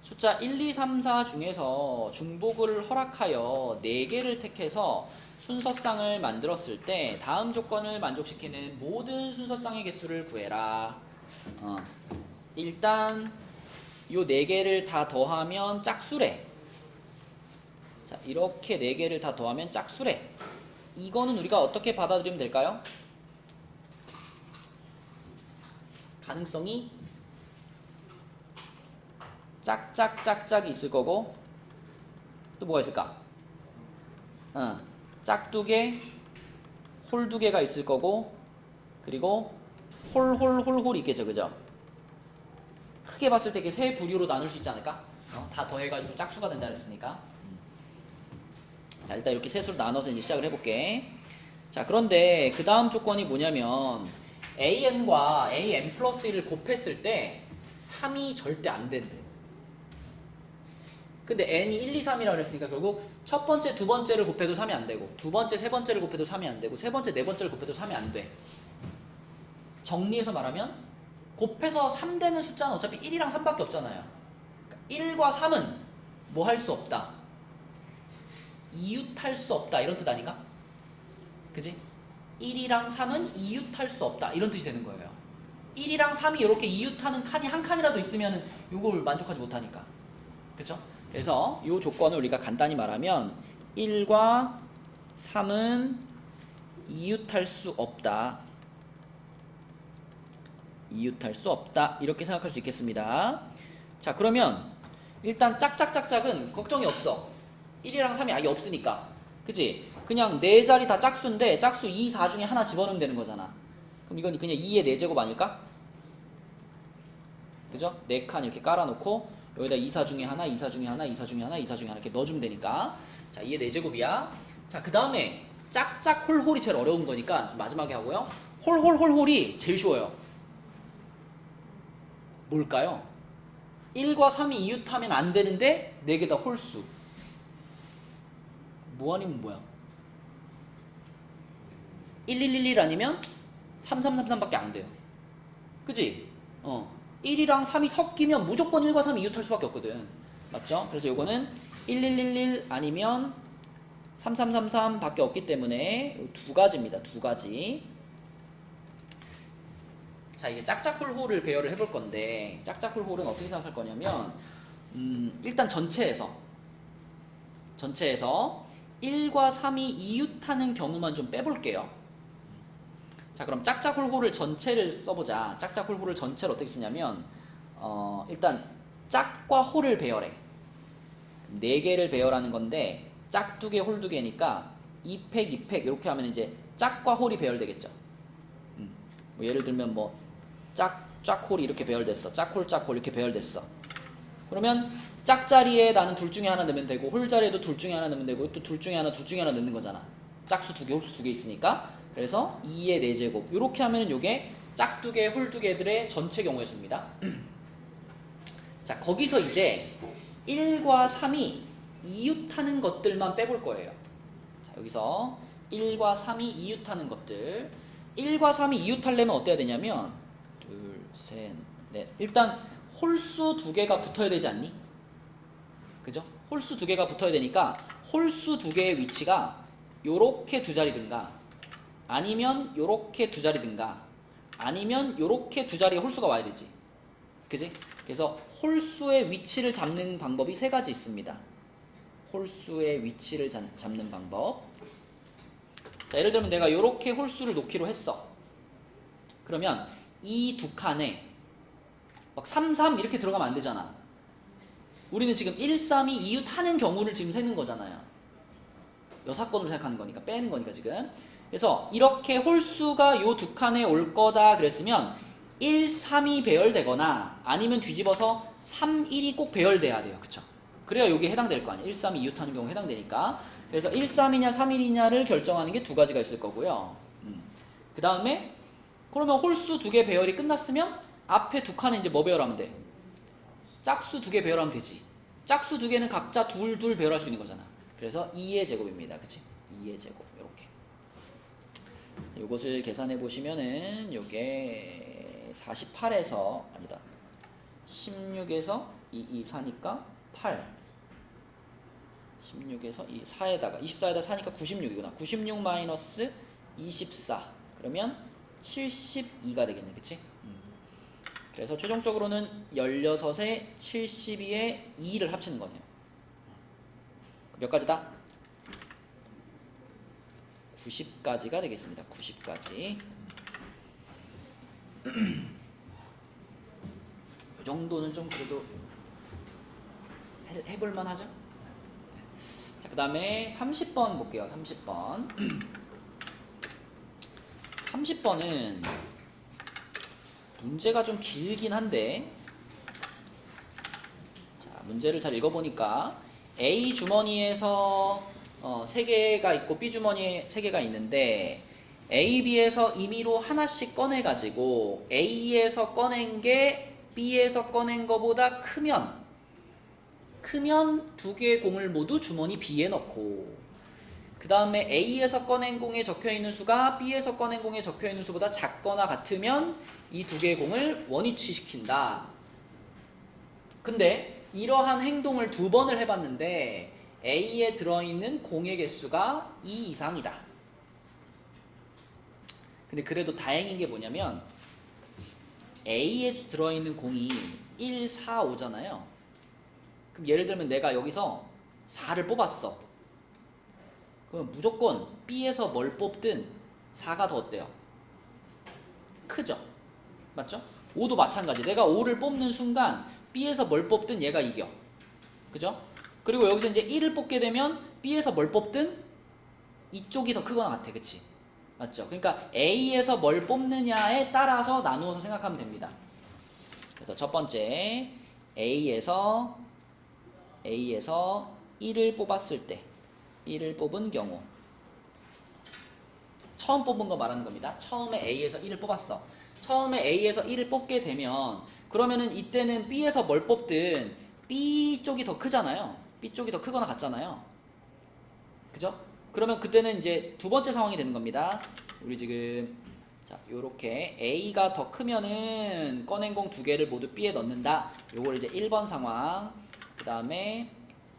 숫자 1, 2, 3, 4 중에서 중복을 허락하여 4개를 택해서 순서쌍을 만들었을 때 다음 조건을 만족시키는 모든 순서쌍의 개수를 구해라. 일단 요 4개를 다 더하면 짝수래. 자, 이렇게 4개를 다 더하면 짝수래. 이거는 우리가 어떻게 받아들이면 될까요? 가능성이 짝짝짝짝이 있을 거고, 또 뭐가 있을까? 짝 2개, 홀 2개가 있을 거고, 그리고 홀홀홀홀이 있겠죠. 그죠? 크게 봤을 때 이게 세 부류로 나눌 수 있지 않을까? 다 더해가지고 짝수가 된다 그랬으니까. 자, 일단 이렇게 셋으로 나눠서 이제 시작을 해볼게. 자, 그런데 그 다음 조건이 뭐냐면 an과 an 플러스 1을 곱했을 때 3이 절대 안 된대. 근데 n이 1, 2, 3이라고 그랬으니까 결국 첫 번째, 두 번째를 곱해도 3이 안 되고, 두 번째, 세 번째를 곱해도 3이 안 되고, 세 번째, 네 번째를 곱해도 3이 안 돼. 정리해서 말하면 곱해서 3 되는 숫자는 어차피 1이랑 3밖에 없잖아요. 그러니까 1과 3은 뭐 할 수 없다. 이웃할 수 없다. 이런 뜻 아닌가? 그지? 1이랑 3은 이웃할 수 없다. 이런 뜻이 되는 거예요. 1이랑 3이 이렇게 이웃하는 칸이 한 칸이라도 있으면 이걸 만족하지 못하니까. 그쵸? 그래서 이 조건을 우리가 간단히 말하면 1과 3은 이웃할 수 없다. 이웃할 수 없다. 이렇게 생각할 수 있겠습니다. 자, 그러면 일단 짝짝짝짝은 걱정이 없어. 1이랑 3이 아예 없으니까. 그치? 그냥 4자리 다 짝수인데 짝수 2, 4 중에 하나 집어넣으면 되는 거잖아. 그럼 이건 그냥 2의 4제곱 아닐까? 그죠? 4칸 이렇게 깔아놓고 여기다 2, 4 중에 하나, 2, 4 중에 하나, 2, 4 중에 하나, 2, 4 중에 하나 이렇게 넣어주면 되니까. 자, 2의 4제곱이야. 자, 그 다음에 짝짝 홀홀이 제일 어려운 거니까 마지막에 하고요. 홀홀홀홀이 제일 쉬워요. 뭘까요? 1과 3이 이웃하면 안 되는데 4개 다 홀수. 뭐 아니면 뭐야? 1111 아니면 3333밖에 안 돼요. 그지? 1이랑 3이 섞이면 무조건 1과 3이 이웃할 수밖에 없거든. 맞죠? 그래서 요거는 1111 아니면 3333 밖에 없기 때문에 두 가지입니다. 두 가지. 자, 이제 짝짝홀홀을 배열을 해볼 건데, 짝짝홀홀은 어떻게 생각할 거냐면, 일단 전체에서 1과 3이 이웃하는 경우만 좀 빼볼게요. 자, 그럼 짝짝홀홀을 전체를 써보자. 짝짝홀홀을 전체를 어떻게 쓰냐면, 일단 짝과 홀을 배열해. 4개를 배열하는 건데, 짝 2개, 홀 2개니까 2팩, 2팩 이렇게 하면 이제 짝과 홀이 배열되겠죠. 뭐 예를 들면 뭐 짝홀이 이렇게 배열됐어. 짝홀 이렇게 배열됐어. 그러면 짝 자리에 나는 둘 중에 하나 넣으면 되고, 홀 자리에도 둘 중에 하나 넣으면 되고, 또 둘 중에 하나 넣는 거잖아. 짝수 2개, 홀수 2개 있으니까. 그래서 2의 4제곱 이렇게 하면은 요게 짝 2개, 홀 2개들의 전체 경우의 수입니다. 자, 거기서 이제 1과 3이 이웃하는 것들만 빼볼 거예요. 자, 여기서 1과 3이 이웃하는 것들. 1과 3이 이웃하려면 어때야 되냐면 둘, 셋, 넷. 일단 홀수 2개가 붙어야 되지 않니? 그죠? 홀수 2개가 붙어야 되니까 홀수 2개의 위치가 요렇게 두 자리든가 아니면 요렇게 두 자리든가 아니면 요렇게 두 자리에 홀수가 와야 되지. 그지? 그래서 홀수의 위치를 잡는 방법이 3가지 있습니다. 홀수의 위치를 잡는 방법. 자, 예를 들면 내가 요렇게 홀수를 놓기로 했어. 그러면 이 두 칸에 막 3, 3 이렇게 들어가면 안 되잖아. 우리는 지금 1, 3이 이웃하는 경우를 지금 세는 거잖아요. 여사건으로 생각하는 거니까, 빼는 거니까 지금. 그래서 이렇게 홀수가 요 두 칸에 올 거다 그랬으면 1, 3이 배열되거나 아니면 뒤집어서 3, 1이 꼭 배열돼야 돼요. 그쵸? 그래야 여기에 해당될 거 아니에요. 1, 3이 이웃하는 경우 해당되니까. 그래서 1, 3이냐 3, 1이냐를 결정하는 게 두 가지가 있을 거고요. 그 다음에 그러면 홀수 2개 배열이 끝났으면 앞에 두 칸에 이제 뭐 배열하면 돼? 짝수 2개 배열하면 되지. 짝수 2개는 각자 둘 배열할 수 있는 거잖아. 그래서 2의 제곱입니다. 그치? 2의 제곱 이렇게. 요것을 계산해 보시면은 요게 48에서 아니다. 16에서 2, 4니까 8. 16에서 4에다가 24에다 4니까 96이구나. 96 마이너스 24. 그러면 72가 되겠네. 그치? 그래서 최종적으로는 16에 72에 2를 합치는 거네요. 몇 가지다? 90까지가 되겠습니다. 90까지. 이 정도는 좀 그래도 해볼만 하죠? 자, 그 다음에 30번 볼게요. 30번. 30번은 문제가 좀 길긴 한데, 자, 문제를 잘 읽어보니까 A 주머니에서 3개가 있고 B 주머니에 3개가 있는데 A, B에서 임의로 하나씩 꺼내가지고 A에서 꺼낸 게 B에서 꺼낸 거보다 크면 2개의 공을 모두 주머니 B에 넣고, 그 다음에 A에서 꺼낸 공에 적혀있는 수가 B에서 꺼낸 공에 적혀있는 수보다 작거나 같으면 이 2개의 공을 원위치시킨다. 근데 이러한 행동을 2번을 해봤는데 A에 들어있는 공의 개수가 2 이상이다. 근데 그래도 다행인 게 뭐냐면 A에 들어있는 공이 1, 4, 5잖아요. 그럼 예를 들면 내가 여기서 4를 뽑았어. 그럼 무조건 B에서 뭘 뽑든 4가 더 어때요? 크죠? 맞죠? 5도 마찬가지. 내가 5를 뽑는 순간 B에서 뭘 뽑든 얘가 이겨. 그죠? 그리고 여기서 이제 1을 뽑게 되면 B에서 뭘 뽑든 이쪽이 더 크거나 같아. 그치? 맞죠? 그러니까 A에서 뭘 뽑느냐에 따라서 나누어서 생각하면 됩니다. 그래서 첫 번째 A에서 1을 뽑았을 때 1을 뽑은 경우, 처음 뽑은 거 말하는 겁니다. 처음에 A에서 1을 뽑았어. 처음에 A에서 1을 뽑게 되면 그러면은 이때는 B에서 뭘 뽑든 B 쪽이 더 크잖아요. B 쪽이 더 크거나 같잖아요. 그죠? 그러면 그때는 이제 두 번째 상황이 되는 겁니다. 우리 지금 자 요렇게 A가 더 크면은 꺼낸 공 두 개를 모두 B에 넣는다. 요걸 이제 1번 상황. 그 다음에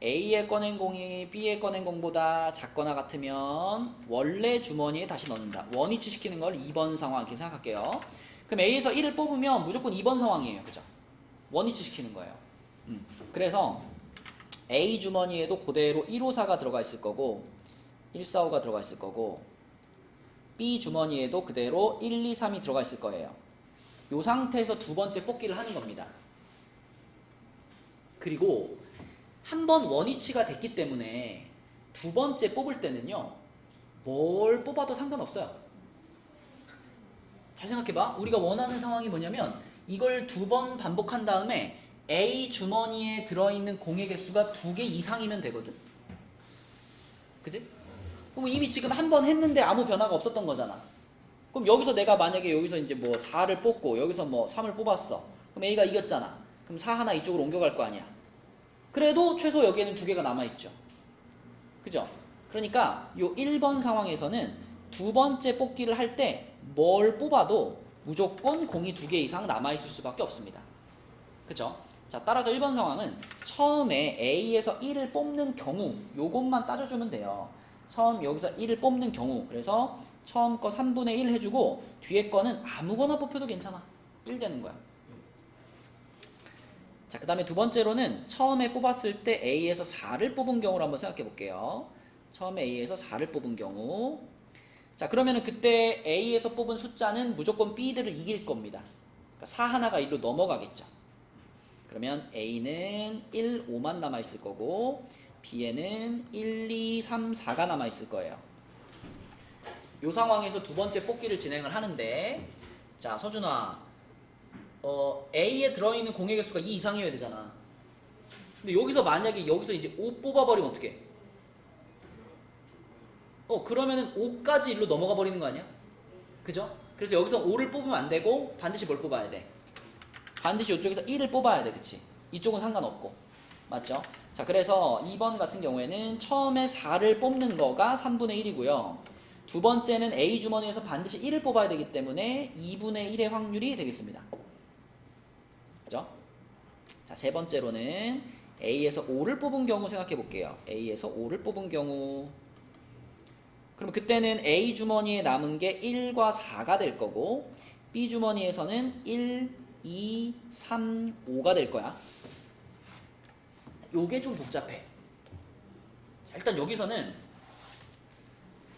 A의 꺼낸 공이 B의 꺼낸 공보다 작거나 같으면 원래 주머니에 다시 넣는다. 원위치 시키는 걸 2번 상황 이렇게 생각할게요. 그럼 A에서 1을 뽑으면 무조건 2번 상황이에요. 그죠? 원위치 시키는 거예요. 그래서 A 주머니에도 그대로 154가 들어가 있을 거고 145가 들어가 있을 거고 B 주머니에도 그대로 1, 2, 3이 들어가 있을 거예요. 이 상태에서 두 번째 뽑기를 하는 겁니다. 그리고 한 번 원위치가 됐기 때문에 두 번째 뽑을 때는요. 뭘 뽑아도 상관없어요. 잘 생각해봐. 우리가 원하는 상황이 뭐냐면 이걸 두 번 반복한 다음에 A 주머니에 들어있는 공의 개수가 2개 이상이면 되거든. 그지? 그럼 이미 지금 한 번 했는데 아무 변화가 없었던 거잖아. 그럼 여기서 내가 만약에 여기서 이제 뭐 4를 뽑고 여기서 뭐 3을 뽑았어. 그럼 A가 이겼잖아. 그럼 4 하나 이쪽으로 옮겨갈 거 아니야. 그래도 최소 여기에는 2개가 남아있죠. 그죠? 그러니까 요 1번 상황에서는 두 번째 뽑기를 할 때 뭘 뽑아도 무조건 공이 2개 이상 남아있을 수밖에 없습니다. 그죠? 자, 따라서 1번 상황은 처음에 A에서 1을 뽑는 경우 요것만 따져주면 돼요. 처음 여기서 1을 뽑는 경우 그래서 처음 거 3분의 1 해주고 뒤에 거는 아무거나 뽑혀도 괜찮아. 1 되는 거야. 자, 그 다음에 두 번째로는 처음에 뽑았을 때 A에서 4를 뽑은 경우를 한번 생각해 볼게요. 처음에 A에서 4를 뽑은 경우 자, 그러면은 그때 A에서 뽑은 숫자는 무조건 B들을 이길 겁니다. 그러니까 4 하나가 1로 넘어가겠죠. 그러면 A는 1, 5만 남아있을 거고 B에는 1, 2, 3, 4가 남아있을 거예요. 이 상황에서 두 번째 뽑기를 진행을 하는데 자, 서준아 A에 들어있는 공의 개수가 2 이상이어야 되잖아. 근데 여기서 만약에 여기서 이제 5 뽑아버리면 어떡해? 그러면은 5까지 일로 넘어가 버리는 거 아니야? 그죠? 그래서 여기서 5를 뽑으면 안 되고 반드시 뭘 뽑아야 돼? 반드시 이쪽에서 1을 뽑아야 돼. 그치? 이쪽은 상관없고. 맞죠? 자, 그래서 2번 같은 경우에는 처음에 4를 뽑는 거가 3분의 1이고요. 두 번째는 A 주머니에서 반드시 1을 뽑아야 되기 때문에 2분의 1의 확률이 되겠습니다. 그죠? 자, 세 번째로는 A에서 5를 뽑은 경우 생각해 볼게요. A에서 5를 뽑은 경우 그럼 그때는 A 주머니에 남은 게 1과 4가 될 거고 B 주머니에서는 1, 2, 3, 5가 될 거야. 요게 좀 복잡해. 자, 일단 여기서는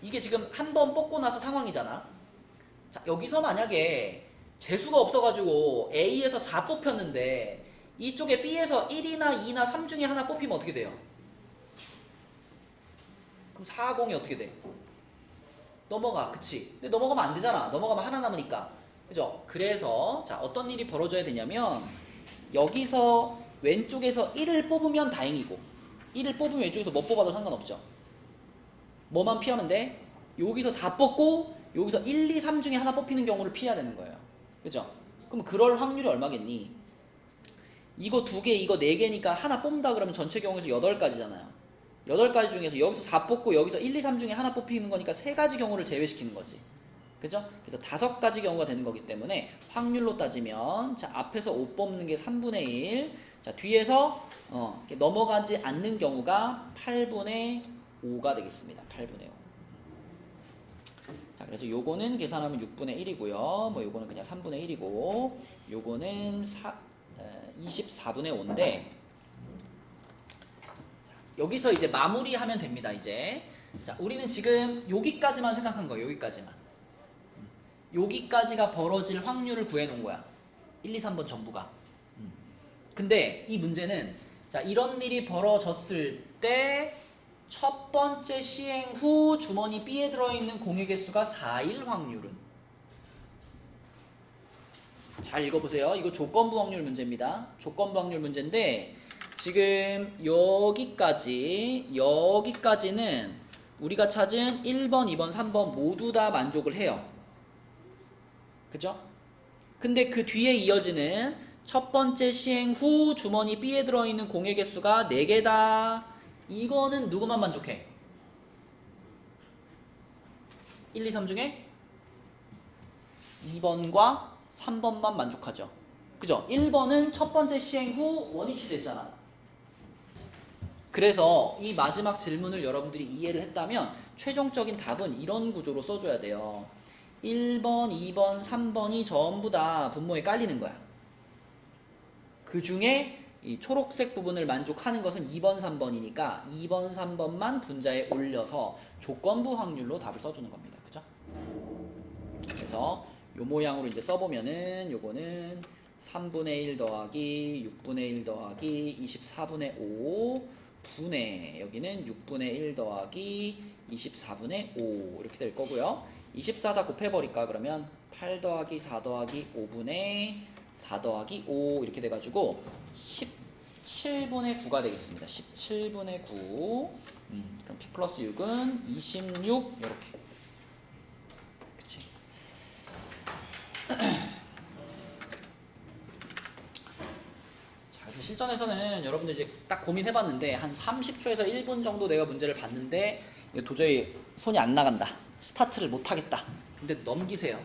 이게 지금 한 번 뽑고 나서 상황이잖아. 자, 여기서 만약에 재수가 없어가지고 A에서 4 뽑혔는데 이쪽에 B에서 1이나 2나 3 중에 하나 뽑히면 어떻게 돼요? 그럼 4, 0이 어떻게 돼? 넘어가. 그치? 근데 넘어가면 안 되잖아. 넘어가면 하나 남으니까. 그죠? 그래서 자, 어떤 일이 벌어져야 되냐면 여기서 왼쪽에서 1을 뽑으면 다행이고 1을 뽑으면 왼쪽에서 뭐 뽑아도 상관없죠. 뭐만 피하면 돼? 여기서 4 뽑고 여기서 1, 2, 3 중에 하나 뽑히는 경우를 피해야 되는 거예요. 그죠? 그럼 그럴 확률이 얼마겠니? 이거 2개, 이거 4개니까 하나 뽑는다 그러면 전체 경우에서 8가지잖아요. 8가지 중에서 여기서 4 뽑고 여기서 1, 2, 3 중에 하나 뽑히는 거니까 3가지 경우를 제외시키는 거지. 그죠? 그래서 5가지 경우가 되는 거기 때문에 확률로 따지면 자, 앞에서 5 뽑는 게 3분의 1. 자, 뒤에서 이렇게 넘어가지 않는 경우가 8분의 5가 되겠습니다. 8분의 5. 자, 그래서 요거는 계산하면 6분의 1이고요. 뭐 요거는 그냥 3분의 1이고 요거는 24분의 5인데 여기서 이제 마무리하면 됩니다. 이제 자, 우리는 지금 여기까지만 생각한 거예요. 여기까지만. 여기까지가 벌어질 확률을 구해놓은 거야. 1, 2, 3번 전부가. 근데 이 문제는 자, 이런 일이 벌어졌을 때 첫 번째 시행 후 주머니 B에 들어있는 공의 개수가 4일 확률은 잘 읽어보세요. 이거 조건부 확률 문제입니다. 조건부 확률 문제인데 지금 여기까지는 우리가 찾은 1번, 2번, 3번 모두 다 만족을 해요. 그죠? 근데 그 뒤에 이어지는 첫 번째 시행 후 주머니 B에 들어있는 공의 개수가 4개다. 이거는 누구만 만족해? 1, 2, 3 중에 2번과 3번만 만족하죠. 그죠? 1번은 첫 번째 시행 후 원위치 됐잖아. 그래서 이 마지막 질문을 여러분들이 이해를 했다면 최종적인 답은 이런 구조로 써줘야 돼요. 1번, 2번, 3번이 전부 다 분모에 깔리는 거야. 그 중에 이 초록색 부분을 만족하는 것은 2번, 3번이니까 2번, 3번만 분자에 올려서 조건부 확률로 답을 써주는 겁니다. 그죠? 그래서 요 모양으로 이제 써보면은 요거는 3분의 1 더하기 6분의 1 더하기 24분의 5 분의 여기는 6분의 1 더하기 24분의 5 이렇게 될 거고요. 24 다 곱해버릴까 그러면 8 더하기 4 더하기 5분의 4 더하기 5 이렇게 돼가지고 17분의 9가 되겠습니다. 17분의 9 그럼 P 플러스 6은 26 이렇게 그치? 그래서 실전에서는 여러분들 이제 딱 고민해봤는데 한 30초에서 1분 정도 내가 문제를 봤는데 이거 도저히 손이 안 나간다. 스타트를 못 하겠다. 근데 넘기세요.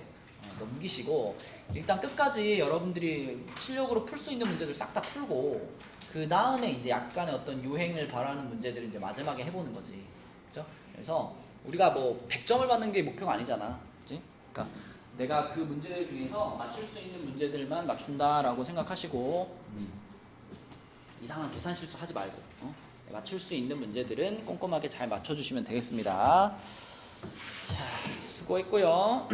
넘기시고 일단 끝까지 여러분들이 실력으로 풀 수 있는 문제들 싹 다 풀고 그 다음에 이제 약간의 어떤 요행을 바라는 문제들을 이제 마지막에 해보는 거지. 그죠? 그래서 우리가 뭐 100점을 받는 게 목표가 아니잖아. 그치? 그러니까 내가 그 문제들 중에서 맞출 수 있는 문제들만 맞춘다라고 생각하시고 이상한 계산 실수 하지 말고 맞출 수 있는 문제들은 꼼꼼하게 잘 맞춰주시면 되겠습니다. 자, 수고했고요.